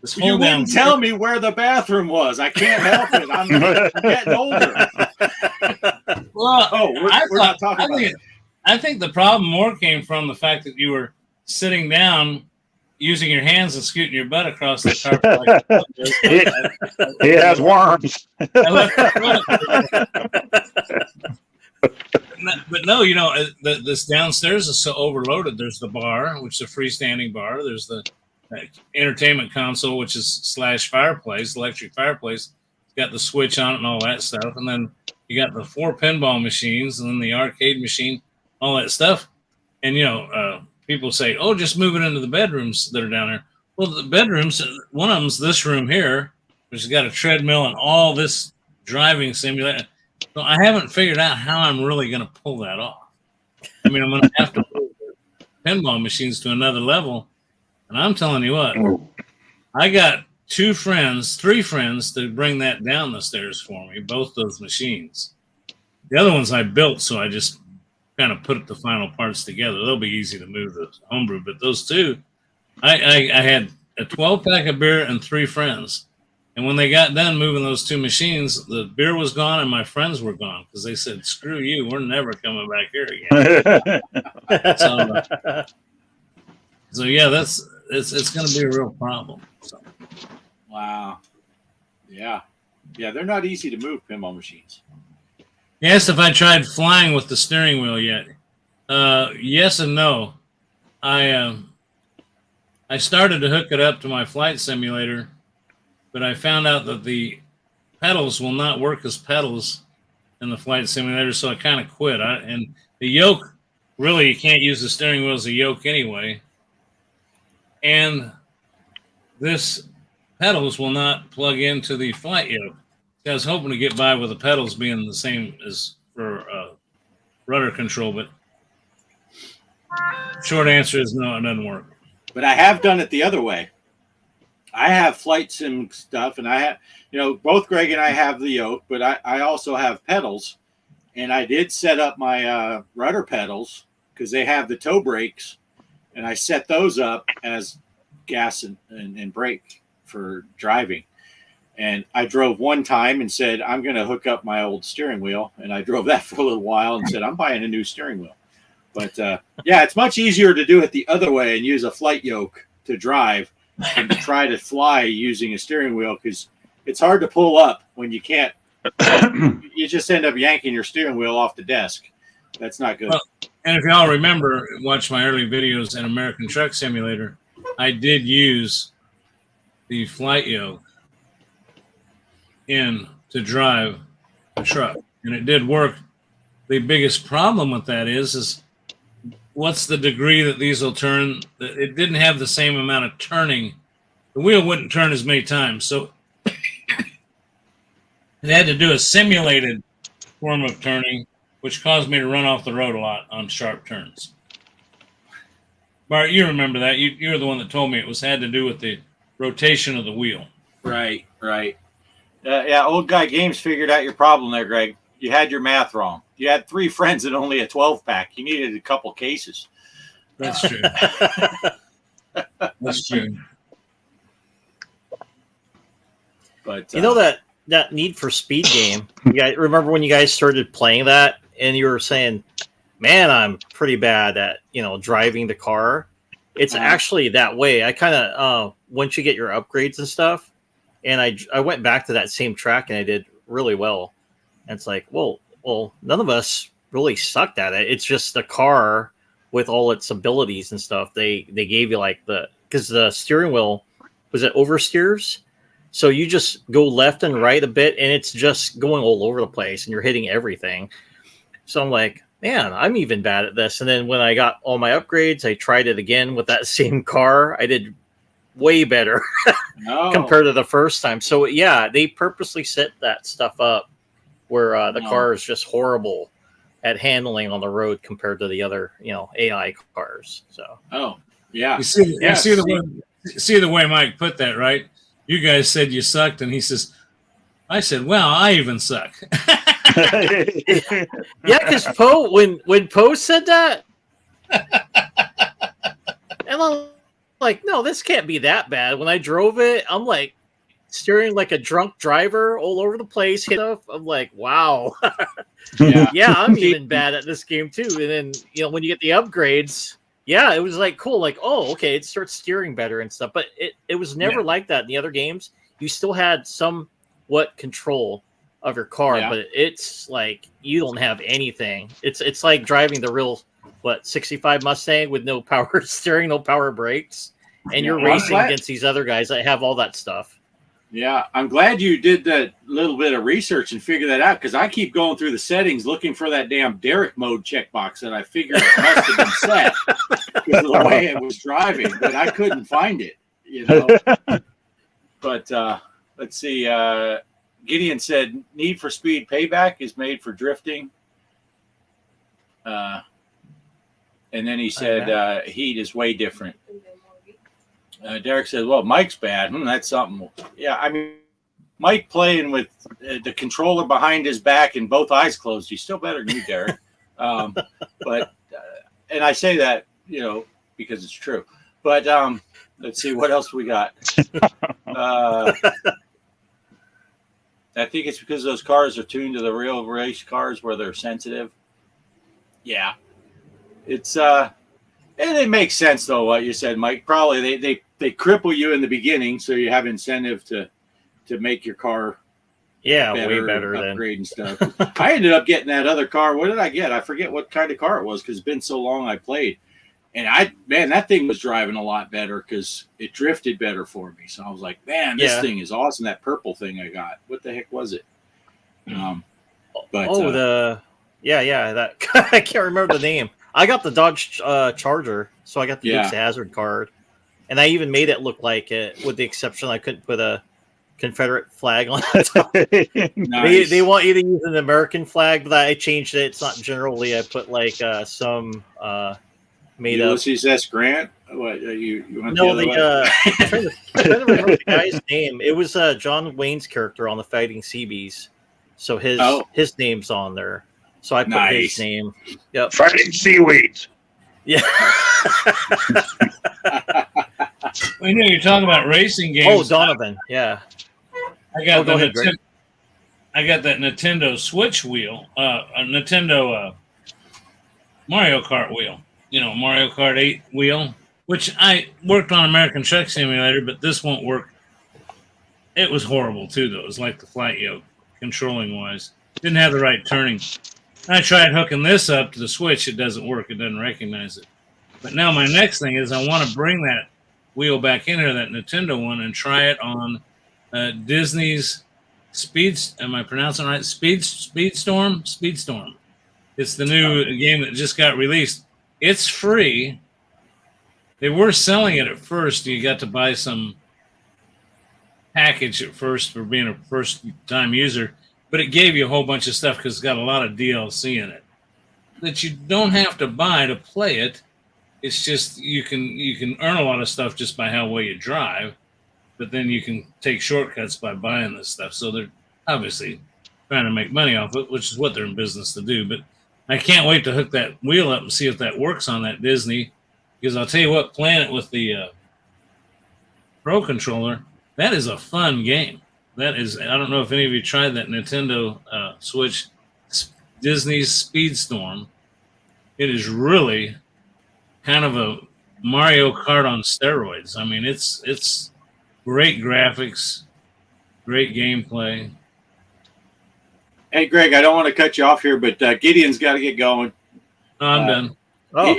this You whole down. wouldn't tell me where the bathroom was. I can't help it. I'm getting older. Well, We're not talking about it. I think the problem more came from the fact that you were sitting down, using your hands and scooting your butt across the carpet. He has worms. But no, this downstairs is so overloaded. There's the bar, which is a freestanding bar. There's the entertainment console, which is / fireplace, electric fireplace. It's got the switch on it and all that stuff. And then you got the 4 pinball machines and then the arcade machine, all that stuff. And, people say, oh, just move it into the bedrooms that are down there. Well, the bedrooms, one of them's this room here, which has got a treadmill and all this driving simulator. So I haven't figured out how I'm really going to pull that off. I mean, I'm going to have to pull the pinball machines to another level. And I'm telling you what, I got 3 friends to bring that down the stairs for me, both those machines. The other ones I built, so I just kind of put the final parts together. They'll be easy to move the homebrew, but those 2, I had a 12-pack of beer and 3 friends. And when they got done moving those 2 machines, the beer was gone and my friends were gone because they said, screw you, we're never coming back here again. So yeah, it's going to be a real problem. So. Wow. Yeah. Yeah, they're not easy to move, pinball machines. Yes, if I tried flying with the steering wheel yet. Yes and no. I started to hook it up to my flight simulator, but I found out that the pedals will not work as pedals in the flight simulator, so I kind of quit. And the yoke, really, you can't use the steering wheel as a yoke anyway. And this pedals will not plug into the flight yoke. I was hoping to get by with the pedals being the same as for rudder control, but short answer is no, it doesn't work. But I have done it the other way. I have flight sim stuff, and I have, both Greg and I have the yoke, but I also have pedals, and I did set up my rudder pedals because they have the toe brakes, and I set those up as gas and brake for driving. And I drove one time and said, I'm going to hook up my old steering wheel. And I drove that for a little while and said, I'm buying a new steering wheel. But yeah, it's much easier to do it the other way and use a flight yoke to drive than to try to fly using a steering wheel, because it's hard to pull up when you can't. You just end up yanking your steering wheel off the desk. That's not good. Well, and if y'all remember, watch my early videos in American Truck Simulator, I did use the flight yoke in to drive a truck, and it did work. The biggest problem with that is what's the degree that these will turn? It didn't have the same amount of turning. The wheel wouldn't turn as many times, so it had to do a simulated form of turning, which caused me to run off the road a lot on sharp turns. Bart, you remember that? You were the one that told me it had to do with the rotation of the wheel. Right. Yeah, Old Guy Games figured out your problem there, Greg. You had your math wrong. You had 3 friends and only a 12-pack. You needed a couple cases. That's true. That's true. But that Need for Speed game. You guys remember when you guys started playing that, and you were saying, "Man, I'm pretty bad at driving the car." It's actually that way. I kind of once you get your upgrades and stuff, and I went back to that same track and I did really well. And it's like, well, none of us really sucked at it. It's just the car with all its abilities and stuff. They gave you because the steering wheel was it oversteers. So you just go left and right a bit, and it's just going all over the place, and you're hitting everything. So I'm like, man, I'm even bad at this. And then when I got all my upgrades, I tried it again with that same car. I did way better compared to the first time. So, yeah, they purposely set that stuff up where the car is just horrible at handling on the road compared to the other, AI cars. So, yeah. You see the way Mike put that, right? You guys said you sucked, and he says, I said, well, I even suck. Yeah, because Poe, when Poe said that, And I'm like, no, this can't be that bad. When I drove it, I'm like steering like a drunk driver all over the place. Hit stuff. I'm like, wow. Yeah. Yeah, I'm even bad at this game too. And then, when you get the upgrades, yeah, it was like cool. Like, oh, okay, it starts steering better and stuff. But it was never like that in the other games. You still had somewhat control of your car, but it's like you don't have anything. It's like driving the real 65 Mustang with no power steering, no power brakes, and you're racing against these other guys that have all that stuff. Yeah, I'm glad you did that little bit of research and figured that out, because I keep going through the settings looking for that damn Derek mode checkbox that I figured it must have been set because of the way it was driving, but I couldn't find it, But let's see. Gideon said Need for Speed Payback is made for drifting. And then he said Heat is way different. Derek said, well, Mike's bad. That's something. Yeah, I mean, Mike playing with the controller behind his back and both eyes closed. He's still better than you, Derek. But and I say that, because it's true. But let's see, what else we got? I think it's because those cars are tuned to the real race cars where they're sensitive. Yeah. It's and it makes sense though what you said, Mike. Probably they cripple you in the beginning, so you have incentive to make your car way better upgrade and stuff. I ended up getting that other car. What did I get? I forget what kind of car it was because it's been so long I played. And that thing was driving a lot better because it drifted better for me. So I was like, man, this thing is awesome. That purple thing I got. What the heck was it? That I can't remember the name. I got the Dodge Charger, so I got the Dukes of Hazzard card, and I even made it look like it, with the exception I couldn't put a Confederate flag on it. Nice. They want you to use an American flag, but I changed it. It's not generally. I put like some made Ulysses S. Grant. What you want? No, I'm trying to remember the guy's name. It was John Wayne's character on the Fighting Seabees, so his name's on there. So I put his name. Yep. Fighting seaweeds. Yeah. We know you're talking about racing games. Oh, Donovan. Yeah. I got I got that Nintendo Switch wheel, a Nintendo Mario Kart wheel. Mario Kart 8 wheel, which I worked on American Truck Simulator, but this won't work. It was horrible too, though. It was like the flight yoke, controlling wise. Didn't have the right turning. I tried hooking this up to the Switch. It doesn't work. It doesn't recognize it. But now my next thing is I want to bring that wheel back in here, that Nintendo one, and try it on Disney's Am I pronouncing it right? Speedstorm. Speedstorm. It's the new game that just got released. It's free. They were selling it at first. You got to buy some package at first for being a first-time user. But it gave you a whole bunch of stuff because it's got a lot of DLC in it that you don't have to buy to play it. It's just you can earn a lot of stuff just by how well you drive, but then you can take shortcuts by buying this stuff. So they're obviously trying to make money off it, which is what they're in business to do. But I can't wait to hook that wheel up and see if that works on that Disney, because I'll tell you what, playing it with the Pro Controller, that is a fun game. That is, I don't know if any of you tried that Nintendo Switch Disney's Speedstorm. It is really kind of a Mario Kart on steroids. I mean, it's great graphics, great gameplay. Hey, Greg, I don't want to cut you off here, but Gideon's got to get going. No, I'm done.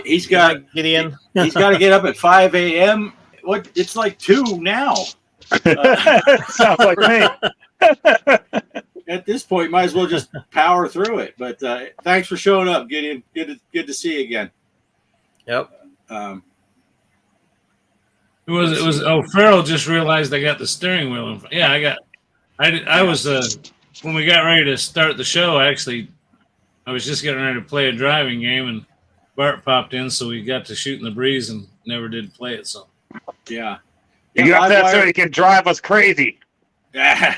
He's got Gideon. He's got to get up at 5 a.m. What? It's like 2 now. Sounds like me. At this point, might as well just power through it. But thanks for showing up, Gideon. Good to see you again. Yep. It was. Oh, Farrell just realized I got the steering wheel in front. Yeah, I was when we got ready to start the show. I was just getting ready to play a driving game, and Bart popped in, so we got to shoot in the breeze and never did play it. So yeah. You got that so he can drive us crazy. Yeah.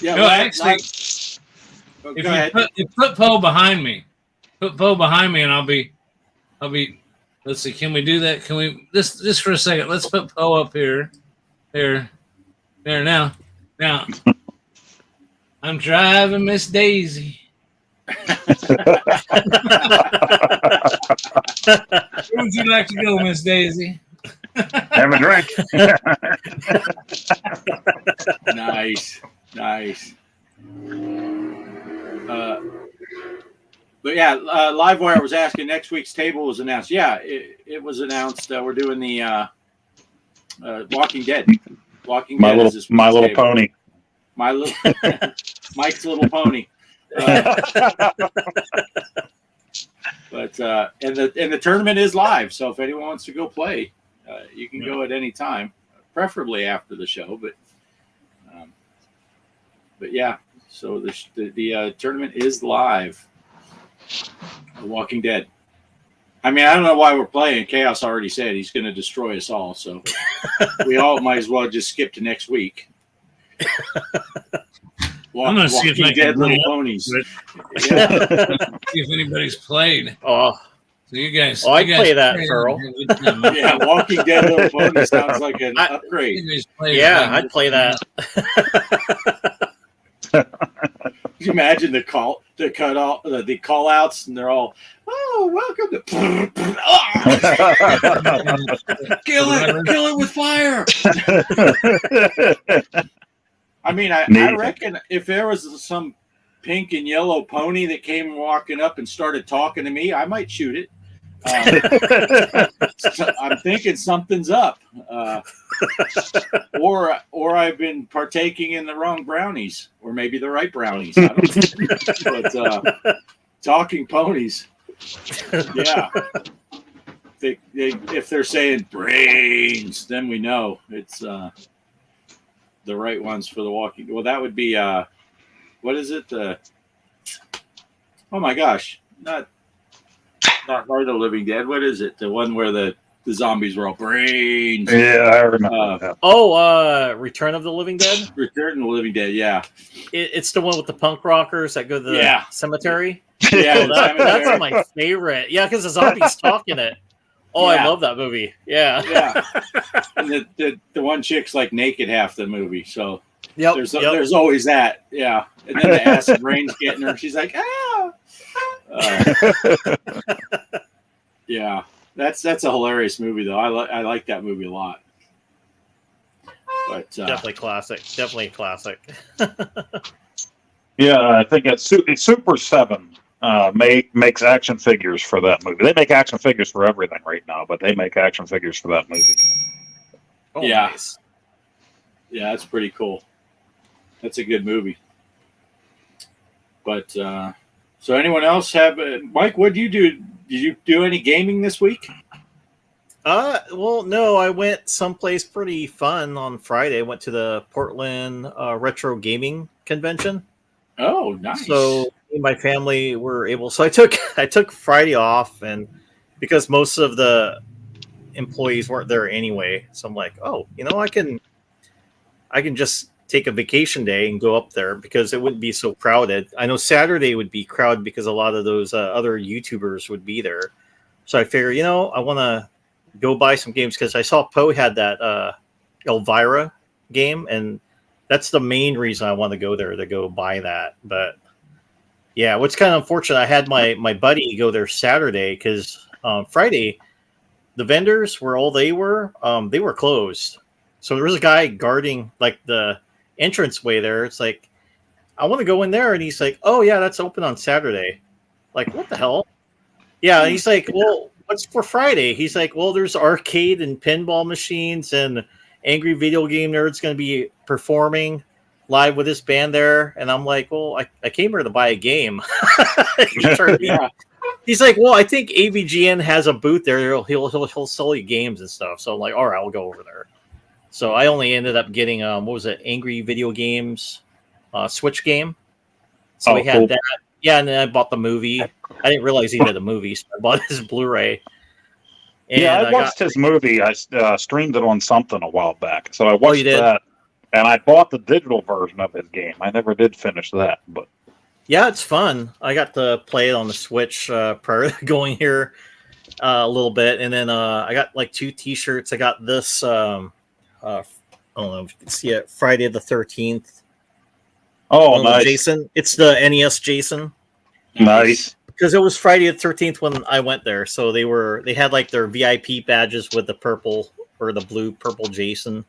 No, actually, if you put Poe behind me, put Poe behind me, and I'll be. Let's see. Can we do that? Can we just for a second? Let's put Poe up here. There. Now. I'm driving Miss Daisy. Where would you like to go, Miss Daisy? Have a drink. Nice. But yeah, Livewire was asking next week's table was announced. Yeah, it was announced. We're doing the Walking Dead. My Little Pony. My little Mike's Little Pony. But and the tournament is live, so if anyone wants to go play, you can go at any time, preferably after the show. But yeah, so the tournament is live. The Walking Dead. I mean, I don't know why we're playing. Chaos already said he's going to destroy us all, so we all might as well just skip to next week. I'm going to see if I Dead can Little Ponies. Yeah. See if anybody's played. Oh, so you guys. Oh, I'd play that, Pearl. Yeah, Walking Dead Little Ponies sounds like an upgrade. Yeah, I'd play that. Can you imagine the call outs, and they're all, "Oh, welcome to kill it with fire." I mean, I reckon if there was some pink and yellow pony that came walking up and started talking to me, I might shoot it. I'm thinking something's up, or I've been partaking in the wrong brownies, or maybe the right brownies. I don't know. But talking ponies, yeah. If they're saying brains, then we know it's the right ones for the walking. Well, that would be what is it? Oh my gosh, not Night of the Living Dead. What is it? The one where the zombies were all brains. Yeah, I remember that. Return of the Living Dead? Return of the Living Dead, yeah. It's the one with the punk rockers that go to the cemetery? Yeah, that's my favorite. Yeah, because the zombies talk in it. Oh, yeah. I love that movie. Yeah. Yeah. And the one chick's like naked half the movie, so there's always that. Yeah. And then the acid rain's getting her. She's like, ah. Yeah, that's a hilarious movie though. I like that movie a lot. But definitely classic. Yeah, I think it's Super 7 makes action figures for that movie. They make action figures for everything right now, but they make action figures for that movie. Oh, yeah, nice. Yeah, that's pretty cool. That's a good movie. But so anyone else have Mike? What did you do? Did you do any gaming this week? Well, no. I went someplace pretty fun on Friday. I went to the Portland Retro Gaming Convention. Oh, nice. So me and my family were able. So I took Friday off, and because most of the employees weren't there anyway, so I'm like, oh, I can just take a vacation day and go up there because it wouldn't be so crowded. I know Saturday would be crowded because a lot of those other YouTubers would be there. So I figured, I want to go buy some games because I saw Poe had that Elvira game, and that's the main reason I want to go there to go buy that. But yeah, what's kind of unfortunate, I had my buddy go there Saturday because Friday the vendors were all they were closed. So there was a guy guarding like the entranceway there. It's like, I want to go in there, and he's like, oh yeah, that's open on Saturday. Like, what the hell? Yeah, he's like, well, what's for Friday? He's like, well, there's arcade and pinball machines, and Angry Video Game Nerd's going to be performing live with this band there. And I'm like, well, I came here to buy a game. He's like, well, I think AVGN has a booth there. He'll sell you games and stuff. So I'm like, all right, I'll go over there. So I only ended up getting what was it, Angry Video Games Switch game. So we had that. Yeah, and then I bought the movie. I didn't realize he did a movie, so I bought his Blu-ray. And I watched his movie. I streamed it on something a while back. So I watched that, and I bought the digital version of his game. I never did finish that, but Yeah, it's fun. I got to play it on the Switch prior to going here a little bit, and then I got like 2 T-shirts. I got this. I don't know if you can see it. Friday the 13th. Oh, nice. Jason. It's the NES Jason. Nice. Because it was Friday the 13th when I went there, so they had like their VIP badges with the purple or the blue purple Jason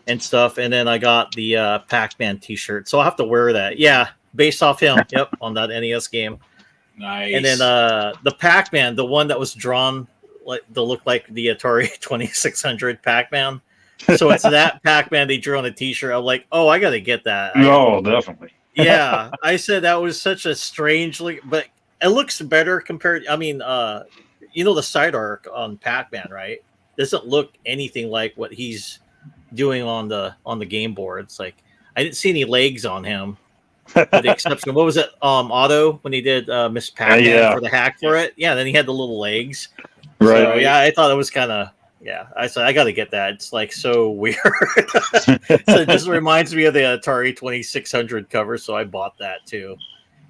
and stuff, and then I got the Pac-Man T-shirt, so I'll have to wear that. Yeah, based off him. Yep, on that NES game. Nice. And then the Pac-Man, the one that was drawn like to look like the Atari 2600 Pac-Man. So it's that Pac-Man they drew on a T-shirt. I'm like, oh, I got to get that. Oh, definitely. Yeah, I said that was such a strange look, but it looks better compared. I mean, the side arc on Pac-Man, right? Doesn't look anything like what he's doing on the game board. It's like I didn't see any legs on him, with the exception. What was it? Otto when he did Miss Pac-Man for the hack for it. Yeah, then he had the little legs. Right. So, yeah, I thought it was kind of. Yeah, I said I got to get that. It's like so weird. So it just reminds me of the Atari 2600 cover, so I bought that too.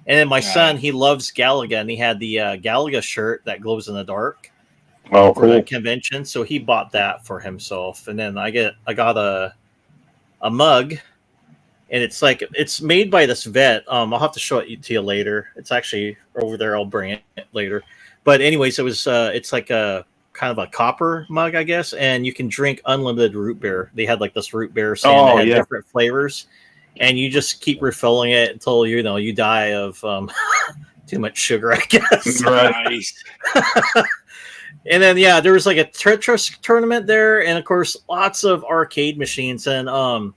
And then my son, he loves Galaga, and he had the Galaga shirt that glows in the dark Oh, for cool. the convention, so he bought that for himself. And then I got a mug, and it's made by this vet. I'll have to show it to you later. It's actually over there. I'll bring it later. But anyways, it's like a kind of a copper mug, I guess, and you can drink unlimited root beer. They had like this root beer saying that had different flavors, and you just keep refilling it until you die of too much sugar, I guess. Nice. And then there was like a Tetris tournament there, and of course lots of arcade machines. And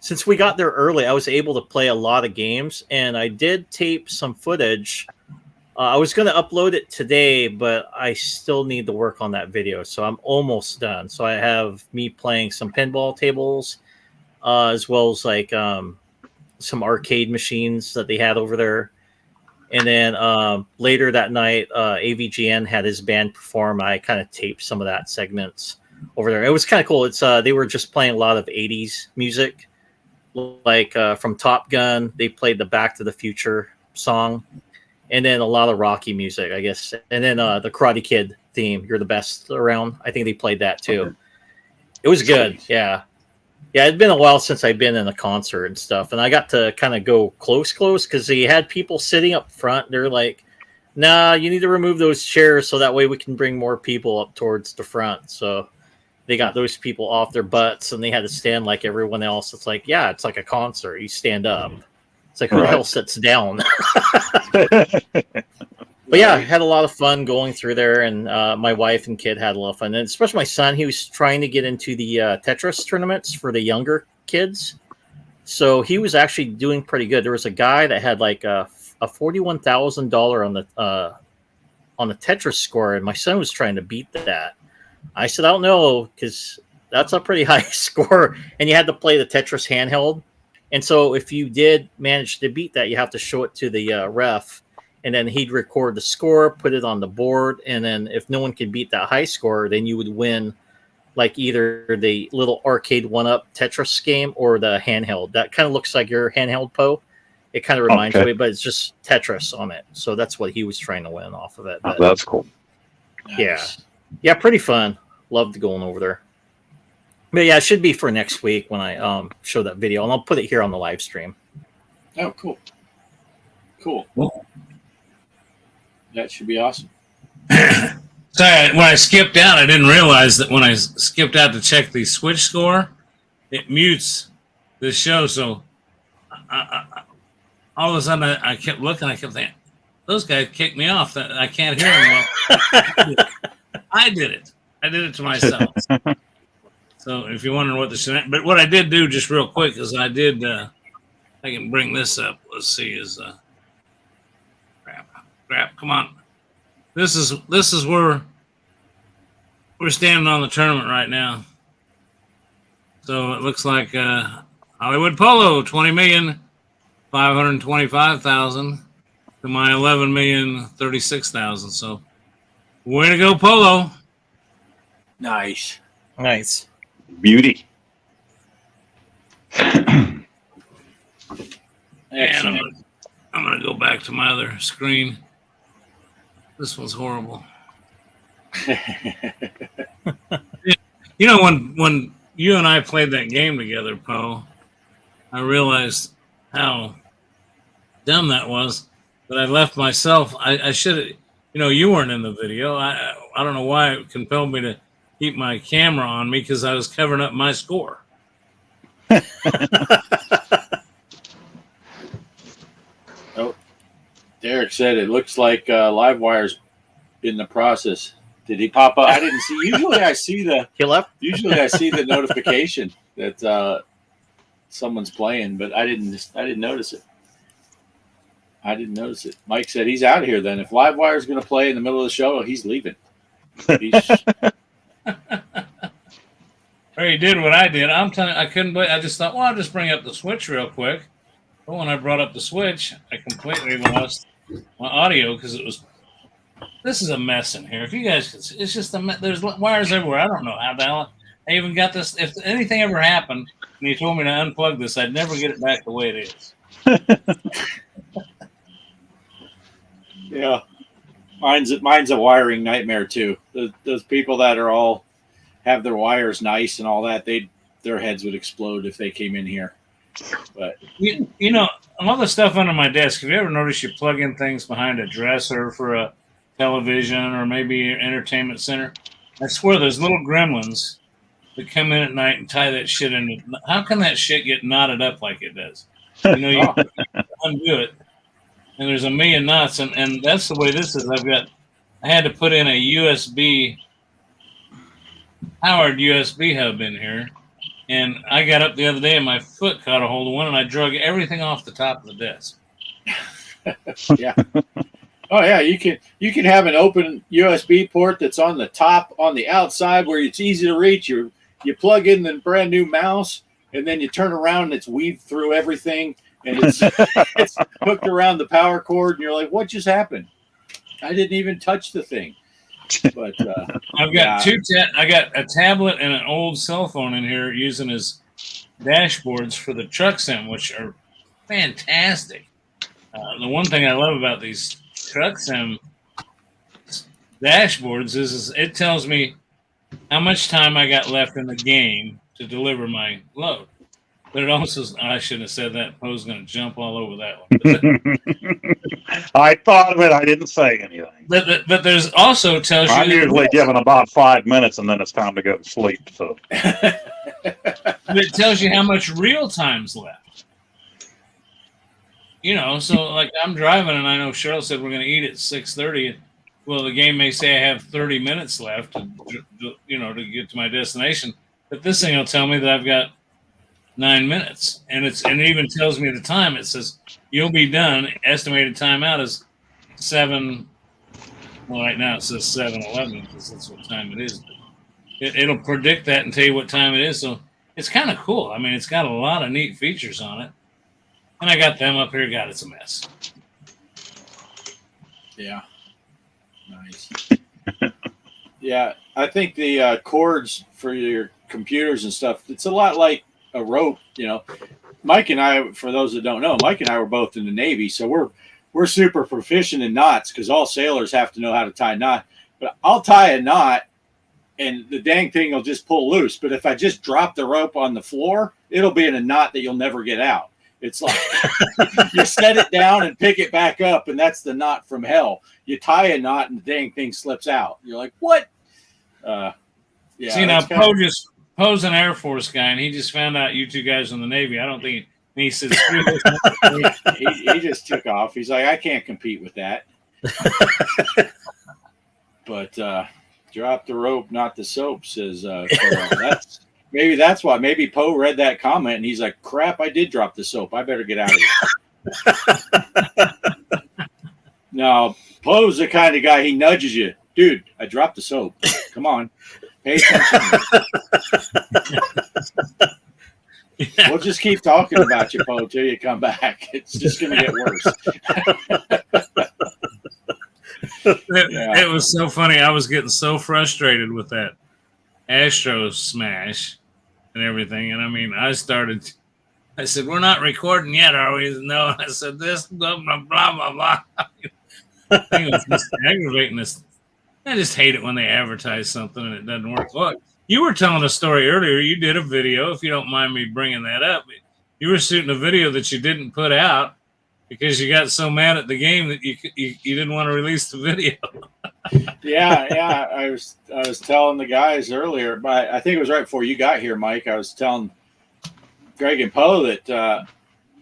since we got there early, I was able to play a lot of games, and I did tape some footage. I was going to upload it today, but I still need to work on that video. So I'm almost done. So I have me playing some pinball tables, as well as like some arcade machines that they had over there. And then later that night, AVGN had his band perform. I kind of taped some of that segments over there. It was kind of cool. It's they were just playing a lot of 80s music, like from Top Gun. They played the Back to the Future song. And then a lot of Rocky music, I guess. And then the Karate Kid theme, You're the Best Around. I think they played that too. Okay. It was good. Yeah. Yeah, it'd been a while since I'd been in a concert and stuff. And I got to kind of go close because they had people sitting up front. They're like, nah, you need to remove those chairs so that way we can bring more people up towards the front. So they got those people off their butts and they had to stand like everyone else. It's like, yeah, it's like a concert. You stand up. It's like, who the hell sits down? But yeah, I had a lot of fun going through there, and my wife and kid had a lot of fun. And especially my son, he was trying to get into the Tetris tournaments for the younger kids. So he was actually doing pretty good. There was a guy that had like a $41,000 on the Tetris score, and my son was trying to beat that. I said, I don't know, because that's a pretty high score, and you had to play the Tetris handheld. And so if you did manage to beat that, you have to show it to the ref, and then he'd record the score, put it on the board, and then if no one could beat that high score, then you would win like either the little arcade one-up Tetris game or the handheld. That kind of looks like your handheld Poe. It kind of reminds me, but it's just Tetris on it. So that's what he was trying to win off of it. But, that's cool. Nice. Yeah, pretty fun. Loved going over there. But yeah, it should be for next week when I show that video, and I'll put it here on the live stream. Oh, cool. Cool. That should be awesome. So when I skipped out, I didn't realize that when I skipped out to check the Switch score, it mutes the show. So all of a sudden, I kept looking. I kept thinking, those guys kicked me off. I can't hear them well. I did it. I did it to myself. So if you're wondering what the but what I did do just real quick is I did. I can bring this up. Let's see. Crap. Come on. This is where we're standing on the tournament right now. So it looks like Hollywood Polo, 20,525,000 to my 11,036,000. So way to go, Polo. Nice. Beauty. And I'm gonna go back back to my other screen. This one's horrible. You know, when you and I played that game together, Poe, I realized how dumb that was. That I left myself. I should have. You know, you weren't in the video. I don't know why it compelled me to keep my camera on me because I was covering up my score. Oh, Derek said it looks like Livewire's in the process. Did he pop up? I didn't see. Usually I see the. He left. Usually I see the notification that someone's playing, but I didn't notice it. I didn't notice it. Mike said he's out of here then. If Livewire's going to play in the middle of the show, he's leaving. Or he did what I did. I'm telling you, I couldn't believe. I just thought, well, I'll just bring up the Switch real quick. But when I brought up the Switch, I completely lost my audio because it was. This is a mess in here. If you guys could see, it's just a mess. There's wires everywhere. I don't know how the hell I even got this. If anything ever happened and you told me to unplug this, I'd never get it back the way it is. Yeah, mine's a wiring nightmare too. Those people that are all have their wires nice and all that, their heads would explode if they came in here. But you know, all the stuff under my desk. Have you ever noticed you plug in things behind a dresser for a television or maybe an entertainment center? I swear, there's little gremlins that come in at night and tie that shit in. How can that shit get knotted up like it does? You know, you undo it. And there's a million knots, and that's the way this is. I had to put in a powered USB hub in here, and I got up the other day and my foot caught a hold of one, and I drug everything off the top of the desk. Yeah. Oh yeah, you can have an open USB port that's on the top, on the outside where it's easy to reach. You plug in the brand new mouse, and then you turn around and it's weaved through everything. And it's hooked around the power cord, and you're like, "What just happened? I didn't even touch the thing." But I've got I got a tablet and an old cell phone in here using as dashboards for the truck sim, which are fantastic. The one thing I love about these truck sim dashboards is it tells me how much time I got left in the game to deliver my load. But it also, I shouldn't have said that. Poe's going to jump all over that one. I thought of it. I didn't say anything. But there's also tells you. I'm usually given about 5 minutes, and then it's time to go to sleep. So it tells you how much real time's left. You know, so like I'm driving, and I know Cheryl said we're going to eat at 6:30. Well, the game may say I have 30 minutes left to get to my destination, but this thing will tell me that I've got 9 minutes, and it even tells me the time. It says you'll be done. Estimated timeout is 7. Well, right now it says 7:11 because that's what time it is. It'll predict that and tell you what time it is. So it's kind of cool. I mean, it's got a lot of neat features on it. And I got them up here. God, it's a mess. Yeah, nice. Yeah, I think the cords for your computers and stuff. It's a lot like a rope, you know. Mike and I, for those that don't know, Mike and I were both in the Navy, so we're super proficient in knots because all sailors have to know how to tie a knot. But I'll tie a knot, and the dang thing will just pull loose. But if I just drop the rope on the floor, it'll be in a knot that you'll never get out. It's like you set it down and pick it back up, and that's the knot from hell. You tie a knot, and the dang thing slips out. You're like, what? Yeah. See, now Poe's an Air Force guy, and he just found out you two guys in the Navy. I don't think he said he just took off. He's like, I can't compete with that. But drop the rope, not the soap, says that's why. Maybe Poe read that comment, and he's like, crap, I did drop the soap. I better get out of here. No, Poe's the kind of guy, he nudges you. Dude, I dropped the soap. Come on. Pay attention. We'll just keep talking about you, Poe, till you come back. It's just going to get worse. It was so funny. I was getting so frustrated with that Astro smash and everything. And I mean, I started I said, we're not recording yet, are we? No. I said, this, blah, blah, blah, blah, blah. I think it was just aggravating us. I just hate it when they advertise something and it doesn't work. Look, you were telling a story earlier. You did a video, if you don't mind me bringing that up. You were shooting a video that you didn't put out because you got so mad at the game that you didn't want to release the video. Yeah. I was telling the guys earlier, but I think it was right before you got here, Mike. I was telling Greg and Poe that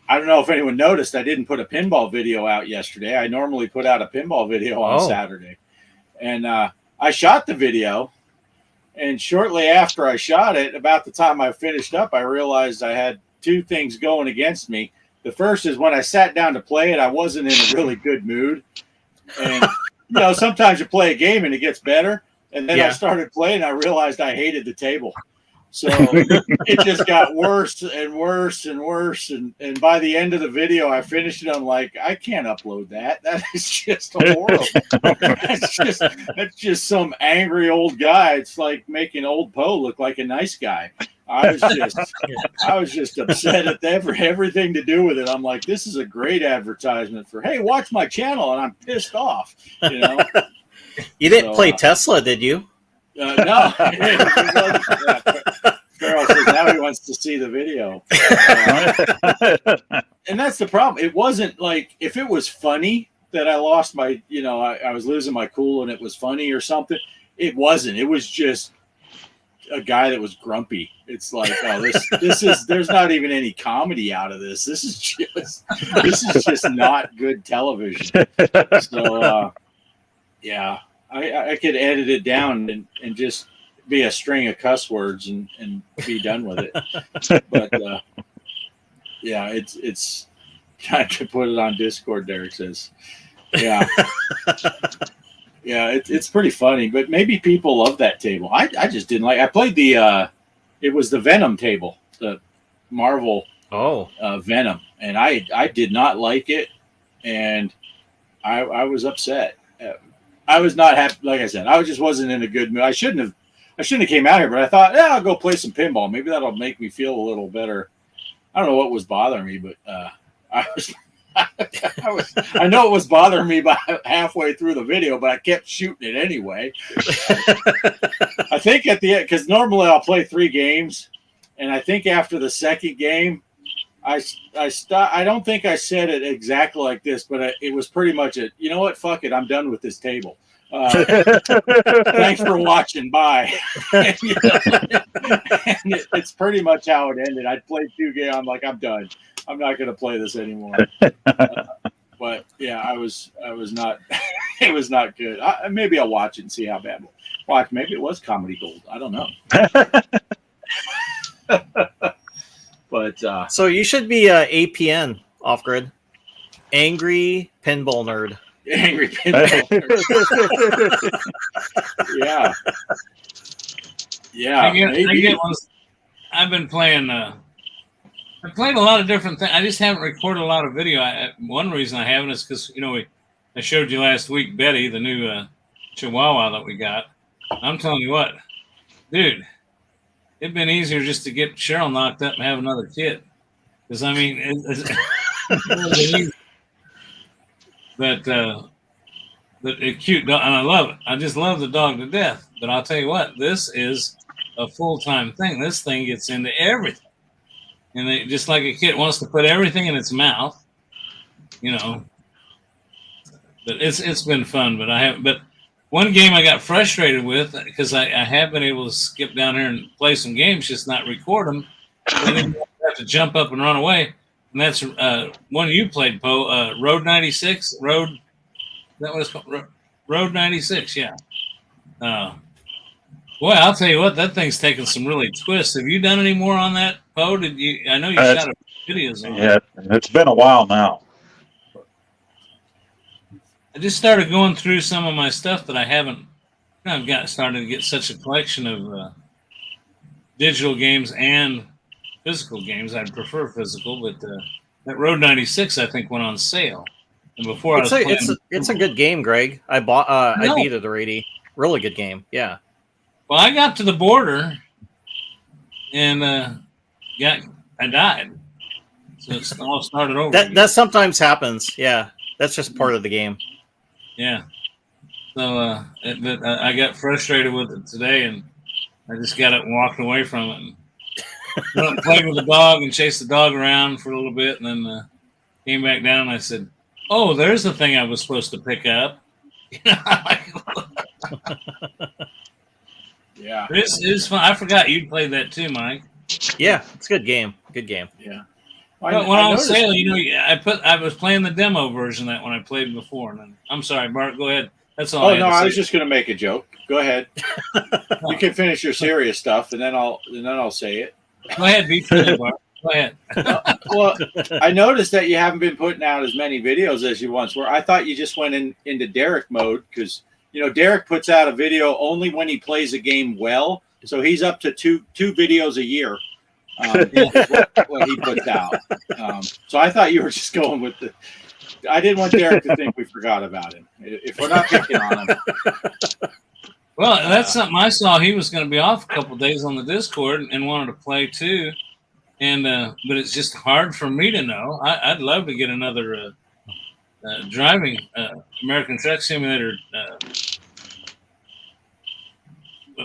I don't know if anyone noticed, I didn't put a pinball video out yesterday. I normally put out a pinball video on Saturday. And I shot the video. And shortly after I shot it, about the time I finished up, I realized I had two things going against me. The first is when I sat down to play it, I wasn't in a really good mood. And, sometimes you play a game and it gets better. And then I started playing, and I realized I hated the table. So it just got worse and worse and worse. And by the end of the video, I finished it. I'm like, I can't upload that. That is just horrible. That's just some angry old guy. It's like making old Poe look like a nice guy. I was just upset at everything to do with it. I'm like, this is a great advertisement for, hey, watch my channel. And I'm pissed off, You didn't play Tesla, did you? No. Carol says now he wants to see the video. And that's the problem. It wasn't like, if it was funny that I lost my, I was losing my cool and it was funny or something. It wasn't. It was just a guy that was grumpy. It's like, there's not even any comedy out of this. This is just not good television. So, I could edit it down and just be a string of cuss words and be done with it. But it's time to put it on Discord. Derek says, it's pretty funny. But maybe people love that table. I just didn't like. I played it was the Venom table, the Marvel Venom, and I did not like it, and I was upset. I was not happy. Like I said, I just wasn't in a good mood. I shouldn't have came out here, but I thought, I'll go play some pinball. Maybe that'll make me feel a little better. I don't know what was bothering me, but I know it was bothering me by halfway through the video, but I kept shooting it anyway. I think at the end, because normally I'll play 3 games, and I think after the second game, I don't think I said it exactly like this, but it was pretty much you know what? Fuck it. I'm done with this table. Thanks for watching. Bye. And it's pretty much how it ended. I played 2 games. I'm like, I'm done. I'm not going to play this anymore. But yeah, I was not. It was not good. Maybe I'll watch it and see how bad. Watch. Maybe it was comedy gold. I don't know. But so you should be APN off grid, angry pinball nerd. Angry pinball nerd. Yeah. I get one. I've been playing. I played a lot of different things. I just haven't recorded a lot of video. One reason I haven't is because I showed you last week Betty, the new Chihuahua that we got. I'm telling you what, dude. It'd been easier just to get Cheryl knocked up and have another kid. Because, I mean, but it's cute dog, and I love it. I just love the dog to death. But I'll tell you what, this is a full-time thing. This thing gets into everything. And just like a kid wants to put everything in its mouth, But it's been fun. But one game I got frustrated with because I have been able to skip down here and play some games, just not record them. And then you have to jump up and run away. And that's one you played, Poe. Road 96. Road. Is that what it's called? Road 96. Yeah. Boy, I'll tell you what, that thing's taken some really twists. Have you done any more on that, Poe? Did you? I know you shot a few videos on it. Yeah, it's been a while now. I just started going through some of my stuff that I haven't. I've started to get such a collection of digital games and physical games. I'd prefer physical, but that Road 96 I think went on sale. And before it's a good game, Greg. I beat it already. Really good game. Yeah. Well, I got to the border and I died. So it's all started over. That sometimes happens. Yeah, that's just part of the game. Yeah. So I got frustrated with it today, and I just got it and walked away from it. And went and played with the dog and chased the dog around for a little bit, and then came back down. And I said, "Oh, there's the thing I was supposed to pick up." Yeah. It's fun. I forgot you played that too, Mike. Yeah, it's a good game. Good game. Yeah. But when I was sailing, I was playing the demo version of that when I played before. And I'm sorry, Bart. Go ahead. That's all. Oh no, I was just going to make a joke. Go ahead. You can finish your serious stuff, and then I'll say it. Go ahead, be friendly, Bart. Go ahead. Well, I noticed that you haven't been putting out as many videos as you once were. I thought you just went into Derek mode because Derek puts out a video only when he plays a game well. So he's up to two videos a year. What he puts out. So I thought you were just going with the. I didn't want Derek to think we forgot about him. If we're not picking on him. Well, that's something I saw. He was going to be off a couple of days on the Discord and wanted to play too. And but it's just hard for me to know. I'd love to get another driving American Truck Simulator.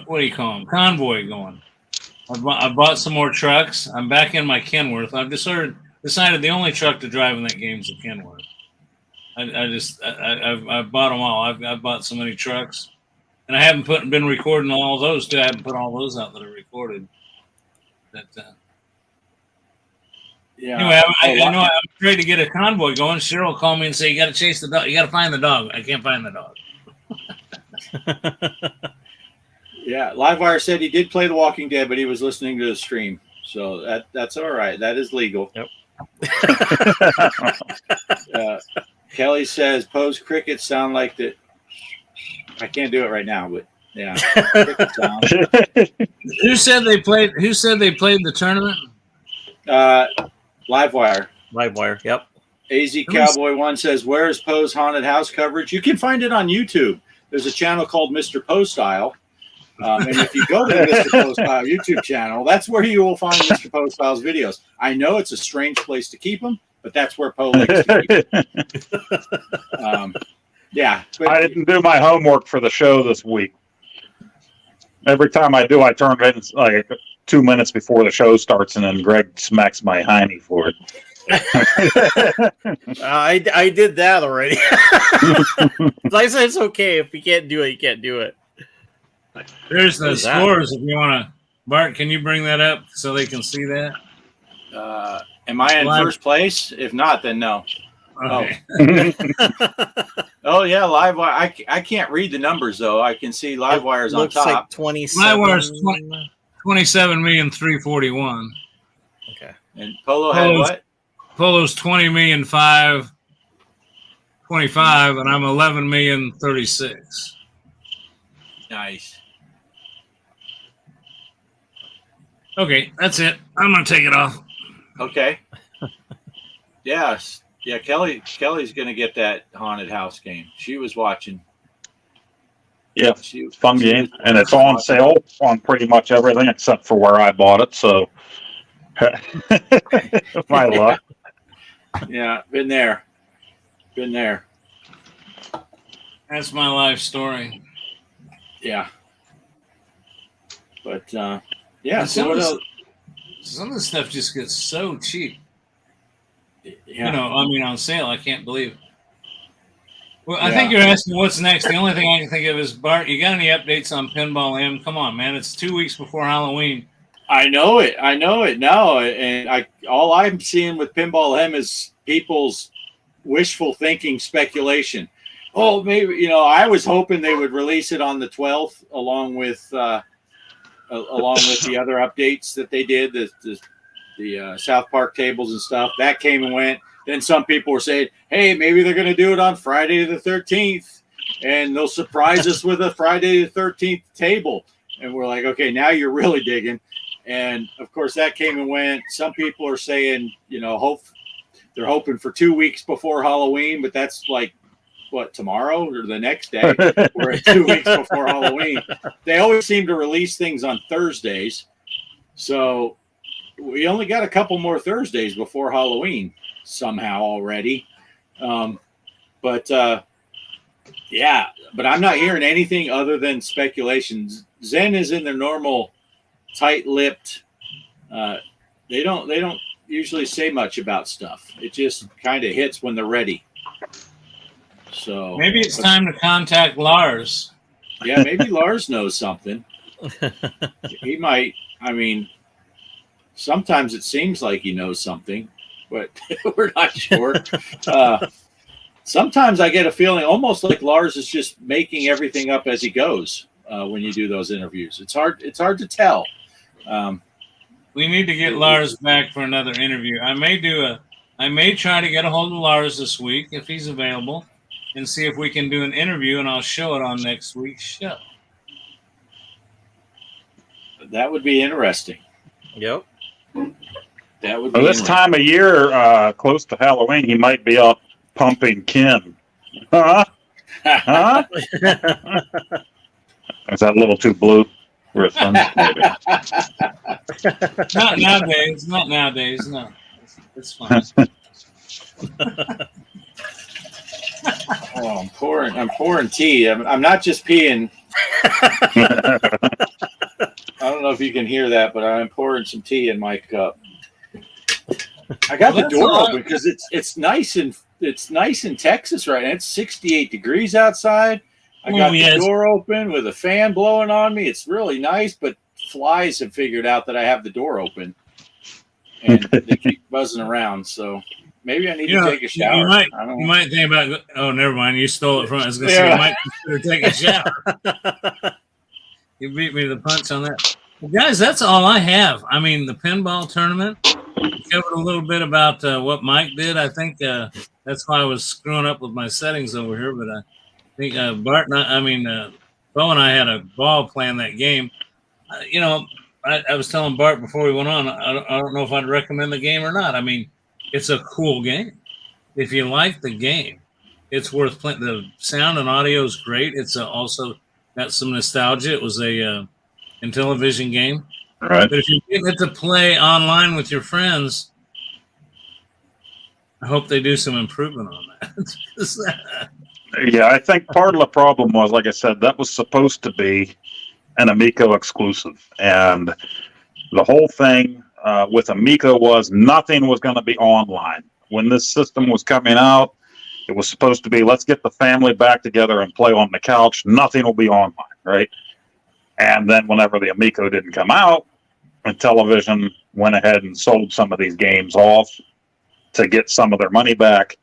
What do you call them? Convoy going. I bought some more trucks. I'm back in my Kenworth. I've decided the only truck to drive in that game is a Kenworth. I've bought them all. I've bought so many trucks, and I haven't been recording all those too. I haven't put all those out that are recorded. But yeah. Anyway, I'm afraid to get a convoy going. Cheryl called me and say, "You got to chase the dog. You got to find the dog." I can't find the dog. Yeah, Livewire said he did play The Walking Dead, but he was listening to the stream, so that's all right. That is legal. Yep. Kelly says, "Poe's crickets sound like the." I can't do it right now, but yeah, cricket sound. Who said they played the tournament? Livewire. Livewire. Yep. AZ Cowboy 1 says, "Where is Poe's haunted house coverage?" You can find it on YouTube. There's a channel called Mr. Poe Style. And if you go to the Mr. Poe Style YouTube channel, that's where you will find Mr. Poe Style's videos. I know it's a strange place to keep them, but that's where Poe likes to keep them. Yeah. But I didn't do my homework for the show this week. Every time I do, I turn it in like 2 minutes before the show starts, and then Greg smacks my hiney for it. I did that already. I said it's okay. If you can't do it, you can't do it. There's the scores if you want to. Bart, can you bring that up so they can see that? Am I in first place? If not, then no. Okay. Oh yeah, Livewire. I can't read the numbers though. I can see Livewire's on top. Like 27. Livewire's 27,341,000. Okay. And Polo had what? Polo's 20,525,000, and I'm 11,036,000. Nice. Okay, that's it. I'm gonna take it off. Okay. Yes. Yeah, Kelly's gonna get that haunted house game. She was watching. Yeah, fun game, and it's on sale on pretty much everything except for where I bought it. So, my luck. Yeah, been there. That's my life story. Yeah. But yeah, some of the stuff just gets so cheap. Yeah. On sale. I can't believe it. Well, I think you're asking what's next. The only thing I can think of is, Bart, you got any updates on Pinball M? Come on, man. It's 2 weeks before Halloween. I know it now. And all I'm seeing with Pinball M is people's wishful thinking speculation. Oh, maybe, I was hoping they would release it on the 12th along with the other updates that they did, the South Park tables and stuff. That came and went. Then some people were saying, hey, maybe they're going to do it on Friday the 13th, and they'll surprise us with a Friday the 13th table. And we're like, okay, now you're really digging. And, of course, that came and went. Some people are saying, they're hoping for 2 weeks before Halloween, but that's like, what, tomorrow or the next day? We're at 2 weeks before Halloween. They always seem to release things on Thursdays. So we only got a couple more Thursdays before Halloween somehow already. But I'm not hearing anything other than speculations. Zen is in their normal tight-lipped. They don't usually say much about stuff. It just kind of hits when they're ready. So maybe it's time to contact Lars. Yeah, maybe Lars knows something. He might. I mean, sometimes it seems like he knows something, but we're not sure. Sometimes I get a feeling almost like Lars is just making everything up as he goes when you do those interviews. It's hard to tell. We need to get Lars back for another interview. I may try to get a hold of Lars this week if he's available and see if we can do an interview, and I'll show it on next week's show. That would be interesting. Yep. That would be this time of year, close to Halloween, he might be up pumping Ken. Huh? Huh? Is that a little too blue for his son? Maybe. Not nowadays. Not nowadays. No, it's fine. Oh, I'm pouring tea. I'm not just peeing. I don't know if you can hear that, but I'm pouring some tea in my cup. I got the door open because it's nice in Texas right now. It's 68 degrees outside. I got the door open with a fan blowing on me. It's really nice, but flies have figured out that I have the door open, and they keep buzzing around. So maybe I need to take a shower. You might think about. Oh, never mind. You stole it from. I was going to say you might consider taking a shower. You beat me to the punch on that. Well, guys, that's all I have. I mean, the pinball tournament. We covered a little bit about what Mike did. I think that's why I was screwing up with my settings over here. But I think Bart, Bo and I had a ball playing that game. I was telling Bart before we went on, I don't know if I'd recommend the game or not. I mean, it's a cool game. If you like the game, it's worth playing. The sound and audio is great. It's also got some nostalgia. It was a Intellivision game. Right. But if you get to play online with your friends, I hope they do some improvement on that. Yeah, I think part of the problem was, like I said, that was supposed to be an Amico exclusive. And the whole thing with Amico was nothing was going to be online. When this system was coming out, it was supposed to be, let's get the family back together and play on the couch. Nothing will be online, right? And then whenever the Amico didn't come out, Intellivision went ahead and sold some of these games off to get some of their money back.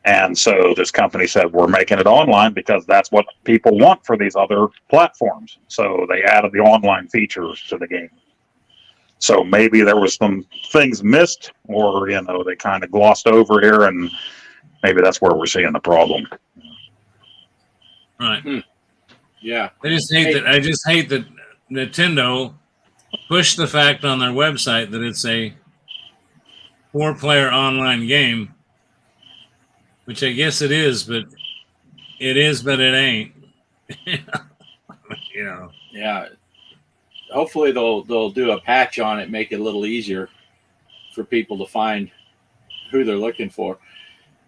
And so this company said, we're making it online because that's what people want for these other platforms. So they added the online features to the game. So maybe there was some things missed, or, they kind of glossed over here, and maybe that's where we're seeing the problem. Right. Yeah. I just hate that Nintendo pushed the fact on their website that it's a 4-player online game, which I guess it is, but it ain't. Yeah. Hopefully they'll do a patch on it, make it a little easier for people to find who they're looking for.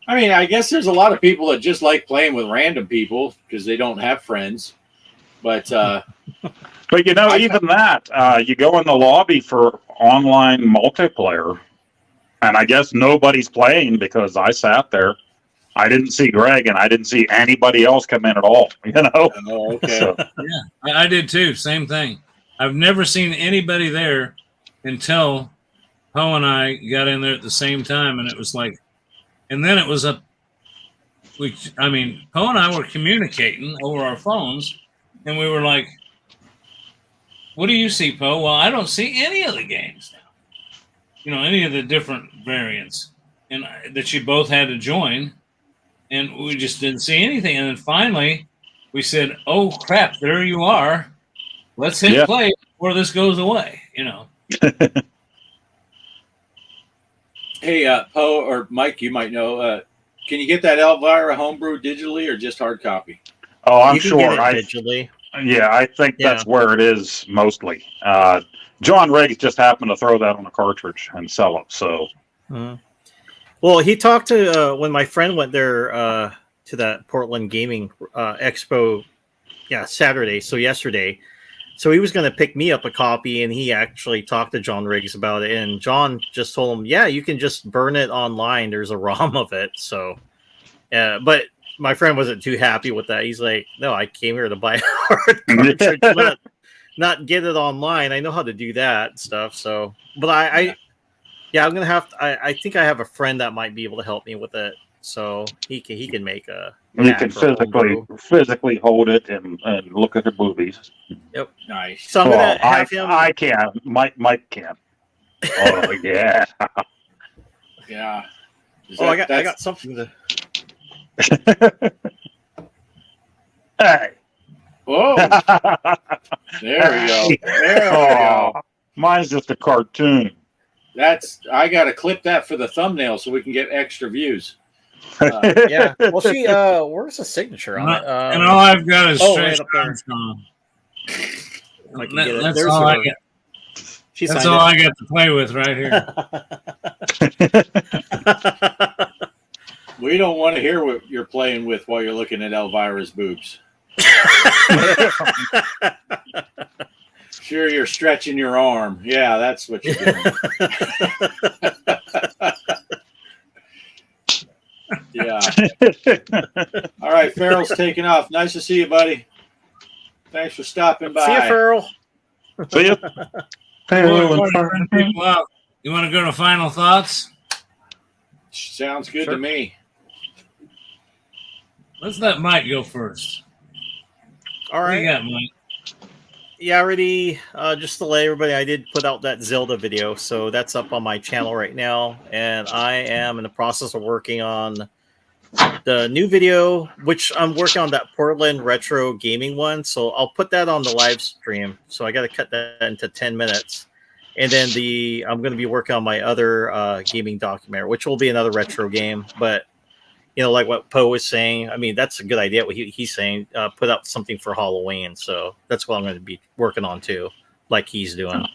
I mean, I guess there's a lot of people that just like playing with random people because they don't have friends. But even that, you go in the lobby for online multiplayer, and I guess nobody's playing because I sat there. I didn't see Greg, and I didn't see anybody else come in at all. Oh, okay. So, yeah, I did too. Same thing. I've never seen anybody there until Poe and I got in there at the same time, and it was like, and then it was Poe and I were communicating over our phones, and we were like, what do you see, Poe? Well, I don't see any of the games now. Any of the different variants, and that you both had to join, and we just didn't see anything. And then finally, we said, "Oh crap! There you are. Let's hit play before this goes away." Hey, Poe or Mike, you might know. Can you get that Elvira homebrew digitally or just hard copy? Oh, I'm you can sure. Get it digitally. Yeah, I think that's where it is mostly. John Riggs just happened to throw that on a cartridge and sell it. So, well, he talked to when my friend went there to that Portland Gaming Expo, Saturday. So yesterday, so he was going to pick me up a copy, and he actually talked to John Riggs about it. And John just told him, "Yeah, you can just burn it online. There's a ROM of it." So, but my friend wasn't too happy with that. He's like, "No, I came here to buy a hard cartridge, not get it online. I know how to do that stuff." So, but I'm gonna have to. I think I have a friend that might be able to help me with it, so he can make a. You can physically hold it and look at the movies. Yep, nice. So I'm gonna have him. I can. Mike can. Oh yeah. Yeah. I got something to. Hey. Whoa. There we go. There we go. Mine's just a cartoon. I gotta clip that for the thumbnail so we can get extra views. Yeah. Well, where's the signature on it? And all I've got is right up there. Armstrong. That's all I got. That's all I got to play with right here. We don't want to hear what you're playing with while you're looking at Elvira's boobs. Sure, you're stretching your arm. Yeah, that's what you're doing. Yeah. All right, Farrell's taking off. Nice to see you, buddy. Thanks for stopping by. See you, Farrell. See you. You want to go to final thoughts? Sounds good to me. Let's let Mike go first. All right. What you got, Mike? Yeah, already. Just to let everybody, I did put out that Zelda video, so that's up on my channel right now, and I am in the process of working on the new video, which I'm working on that Portland Retro Gaming one. So I'll put that on the live stream. So I got to cut that into 10 minutes, and then I'm going to be working on my other gaming documentary, which will be another retro game, but. Like what Poe was saying, I mean, that's a good idea. What he's saying, put out something for Halloween. So that's what I'm going to be working on too, like he's doing.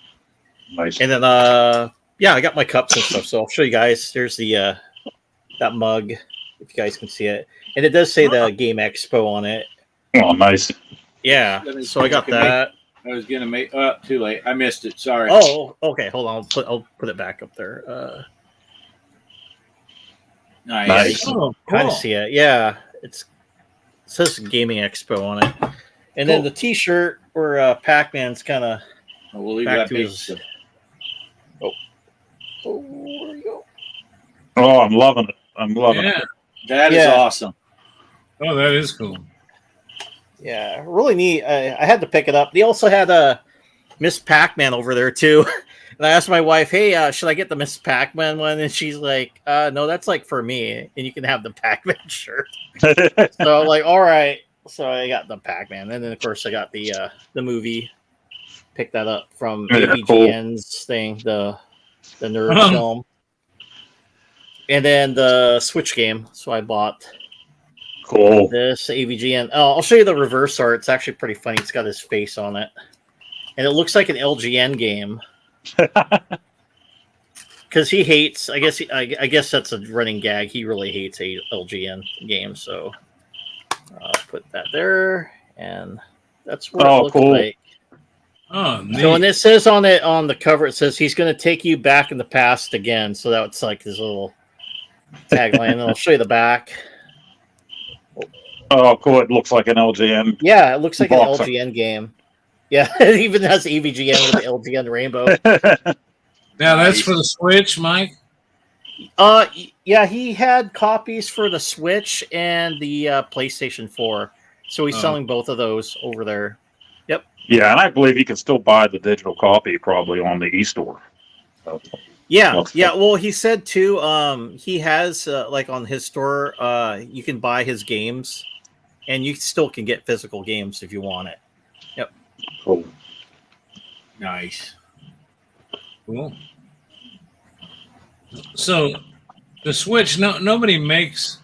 Nice. And then, I got my cups and stuff. So I'll show you guys. There's that mug, if you guys can see it. And it does say the Game Expo on it. Oh, nice. Yeah. So I got that. I was going to make, too late. I missed it. Sorry. Oh, okay. Hold on. I'll put it back up there. Nice. Oh, kind of see it. Yeah, it says Gaming Expo on it, and then the T-shirt or Pac-Man's kind of. We'll leave that. Where you go? Oh, I'm loving it. I'm loving it. That is awesome. Oh, that is cool. Yeah, really neat. I had to pick it up. They also had a Miss Pac-Man over there too. And I asked my wife, "Hey, should I get the Miss Pac-Man one?" And she's like, "No, that's like for me, and you can have the Pac-Man shirt." So I'm like, "All right." So I got the Pac-Man, and then of course I got the movie. Picked that up from AVGN's thing, the nerd film, and then the Switch game. So I bought this AVGN. Oh, I'll show you the reverse art. It's actually pretty funny. It's got his face on it, and it looks like an LGN game. Because he hates, I guess that's a running gag. He really hates a LGN game, so I'll put that there, and that's what it looks like. Oh, neat. So when it says on the cover, it says he's going to take you back in the past again. So that's like his little tagline. And I'll show you the back. Oh, cool! It looks like an LGN. Yeah, it looks like an LGN game. Yeah, it even has EVGN with the LGN rainbow. Now that's for the Switch, Mike? Yeah, he had copies for the Switch and the PlayStation 4. So he's selling both of those over there. Yep. Yeah, and I believe you can still buy the digital copy probably on the e-store. Yeah. Well, he said too, he has like on his store, you can buy his games, and you still can get physical games if you want it. Yep. Cool. Nice. Cool. So the Switch, nobody makes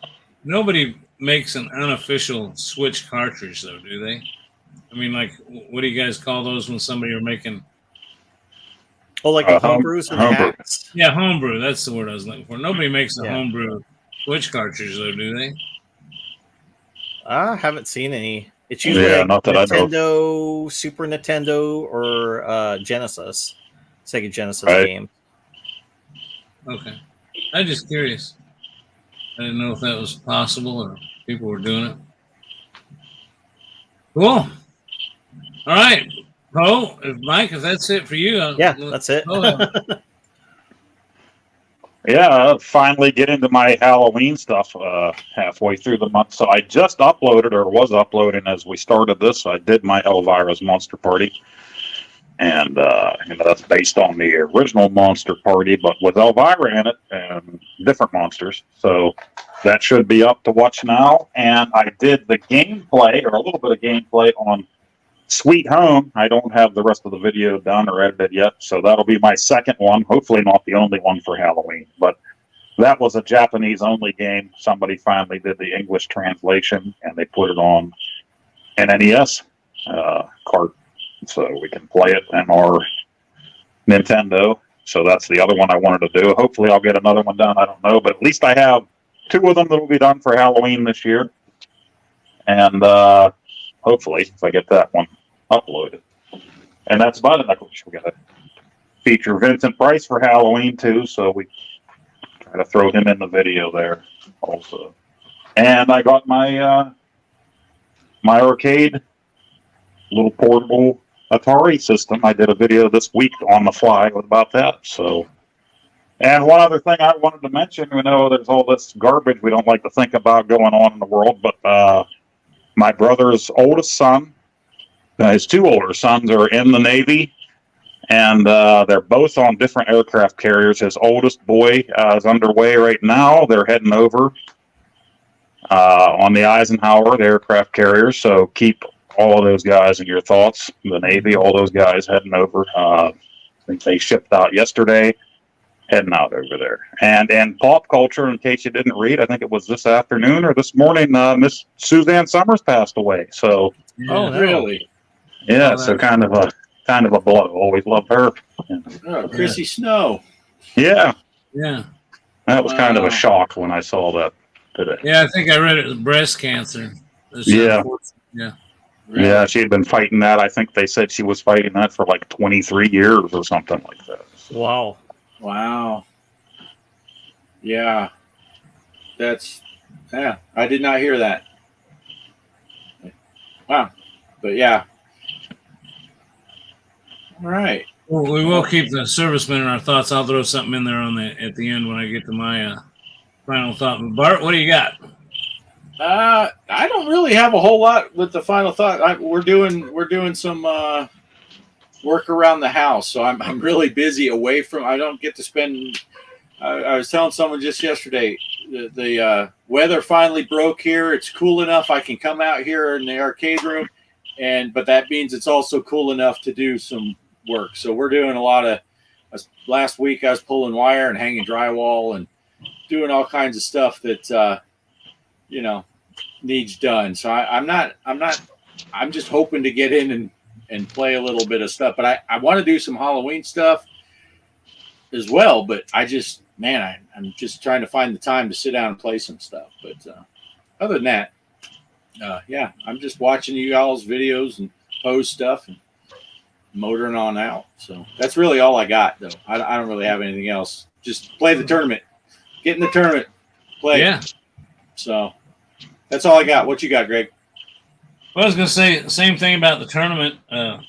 an unofficial Switch cartridge, though, do they? I mean, like, what do you guys call those when somebody are making? Oh, like the Home- homebrews and the homebrew. hats. Yeah, homebrew. That's the word I was looking for. Nobody makes a Yeah. homebrew Switch cartridge, though, do they? I haven't seen any. It's usually Yeah, like not that I know of. Nintendo, Super Nintendo, or Genesis, Sega Genesis Right. game. Okay. I'm just curious. I didn't know if that was possible or people were doing it. Cool. All right. Poe, Mike, if that's it for you. Yeah, that's it. Yeah, finally get into my Halloween stuff halfway through the month. So I just uploaded, or was uploading as we started this. I did my Elvira's Monster Party. And that's based on the original Monster Party, but with Elvira in it and different monsters. So that should be up to watch now. And I did the gameplay, or a little bit of gameplay, on Sweet Home. I don't have the rest of the video done or edited yet, so that'll be my second one. Hopefully not the only one for Halloween, but that was a Japanese-only game. Somebody finally did the English translation, and they put it on an NES cart, so we can play it in our Nintendo. So that's the other one I wanted to do. Hopefully I'll get another one done. I don't know, but at least I have two of them that will be done for Halloween this year. And hopefully, if I get that one uploaded. And that's about it. Of course, we got to feature Vincent Price for Halloween too, so we try to throw him in the video there also. And I got my my arcade little portable Atari system. I did a video this week on the fly about that. So, and one other thing I wanted to mention, there's all this garbage we don't like to think about going on in the world, but my brother's oldest son, his two older sons are in the Navy, and they're both on different aircraft carriers. His oldest boy is underway right now. They're heading over on the Eisenhower, the aircraft carrier. So keep all of those guys in your thoughts. The Navy, all those guys heading over. I think they shipped out yesterday, heading out over there. And in pop culture, in case you didn't read, I think it was this afternoon or this morning, Miss Suzanne Summers passed away. So, Oh, no. Really? yeah, Oh, so kind of a blow. Always loved her. Oh, Chrissy Snow. Yeah, Yeah. that was kind of Wow. a shock when I saw that today. Yeah, I think I read it was breast cancer. It's Yeah. unfortunate. Yeah. Yeah, she had been fighting that. I think they said she was fighting that for like 23 years or something like that. Wow. Wow. Yeah. I did not hear that. Wow. But yeah. All right. Well, we will keep the servicemen in our thoughts. I'll throw something in there at the end when I get to my final thought. But Bart, what do you got? I don't really have a whole lot with the final thought. We're doing some work around the house, so I'm really busy away from. I don't get to spend. I was telling someone just yesterday, the weather finally broke here. It's cool enough I can come out here in the arcade room, but that means it's also cool enough to do some work. So we're doing a lot of. Last week I was pulling wire and hanging drywall and doing all kinds of stuff that needs done. So I'm just hoping to get in and play a little bit of stuff, but I want to do some Halloween stuff as well. But I'm just trying to find the time to sit down and play some stuff. But other than that, I'm just watching you all's videos and post stuff and motoring on out. So that's really all I got, though. I don't really have anything else. Just play the tournament, get in the tournament, play. Yeah. So that's all I got. What you got, Greg? Well, I was going to say the same thing about the tournament.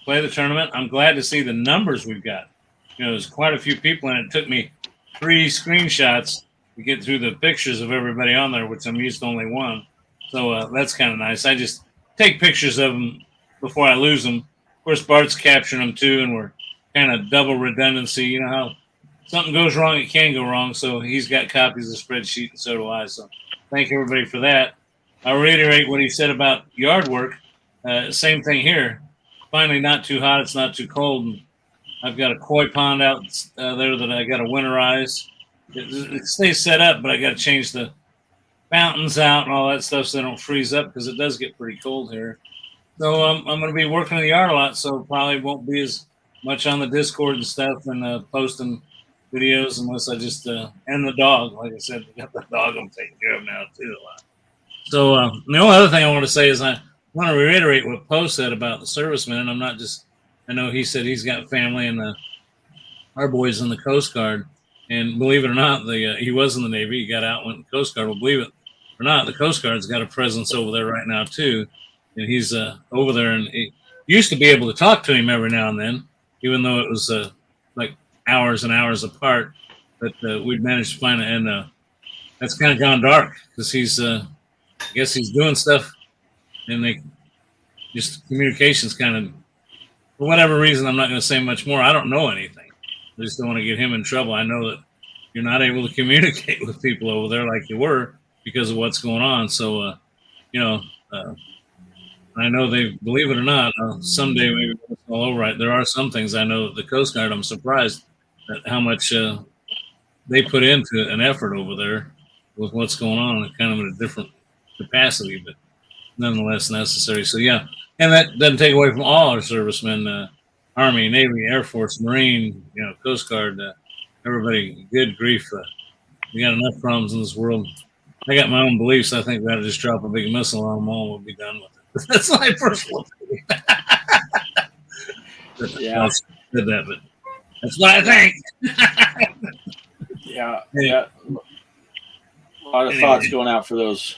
Play the tournament. I'm glad to see the numbers we've got. There's quite a few people, and it took me 3 screenshots to get through the pictures of everybody on there, which I'm used to only one. So that's kind of nice. I just take pictures of them before I lose them. Of course, Bart's capturing them too, and we're kind of double redundancy. You know how something goes wrong, it can go wrong. So he's got copies of the spreadsheet, and so do I. So thank everybody for that. I'll reiterate what he said about yard work. Same thing here. Finally, not too hot. It's not too cold. And I've got a koi pond out there that I got to winterize. It stays set up, but I got to change the fountains out and all that stuff so they don't freeze up because it does get pretty cold here. So I'm going to be working in the yard a lot, so probably won't be as much on the Discord and stuff and posting videos unless I just and the dog. Like I said, we got the dog I'm taking care of now too a lot. So the only other thing I want to say is I want to reiterate what Poe said about the servicemen. I'm not just. I know he said he's got family and our boys in the Coast Guard, and believe it or not, he was in the Navy. He got out, went in the Coast Guard. Well, believe it or not, the Coast Guard's got a presence over there right now too, and he's over there. And he used to be able to talk to him every now and then, even though it was like hours and hours apart. But we'd managed to find it, and that's kind of gone dark because he's, I guess, he's doing stuff, and they just communications kind of. For whatever reason, I'm not going to say much more. I don't know anything. I just don't want to get him in trouble. I know that you're not able to communicate with people over there like you were because of what's going on. So, I know they, believe it or not, someday maybe it's all over. Right. There are some things I know the Coast Guard, I'm surprised at how much they put into an effort over there with what's going on, kind of in a different capacity, but nonetheless necessary. So, yeah. And that doesn't take away from all our servicemen, Army, Navy, Air Force, Marine, Coast Guard, everybody. Good grief. We got enough problems in this world. I got my own beliefs. I think we ought to just drop a big missile on them all and we'll be done with it. That's my personal opinion. Yeah. I said that, but that's what I think. Yeah. A lot of thoughts going out for those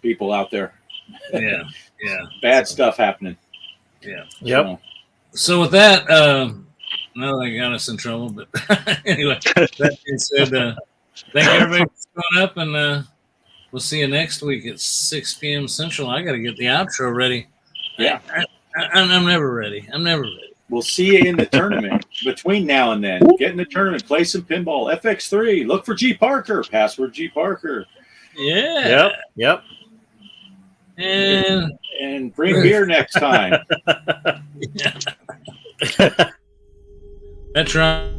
people out there. Yeah. Bad stuff happening. Yeah. Yep. So with that, no, they got us in trouble. But anyway, that being said, thank you everybody for showing up, and we'll see you next week at 6 p.m. Central. I got to get the outro ready. Yeah. I'm never ready. We'll see you in the tournament between now and then. Get in the tournament, play some pinball. FX3. Look for G Parker. Password G Parker. Yeah. Yep. And bring beer next time. That's right.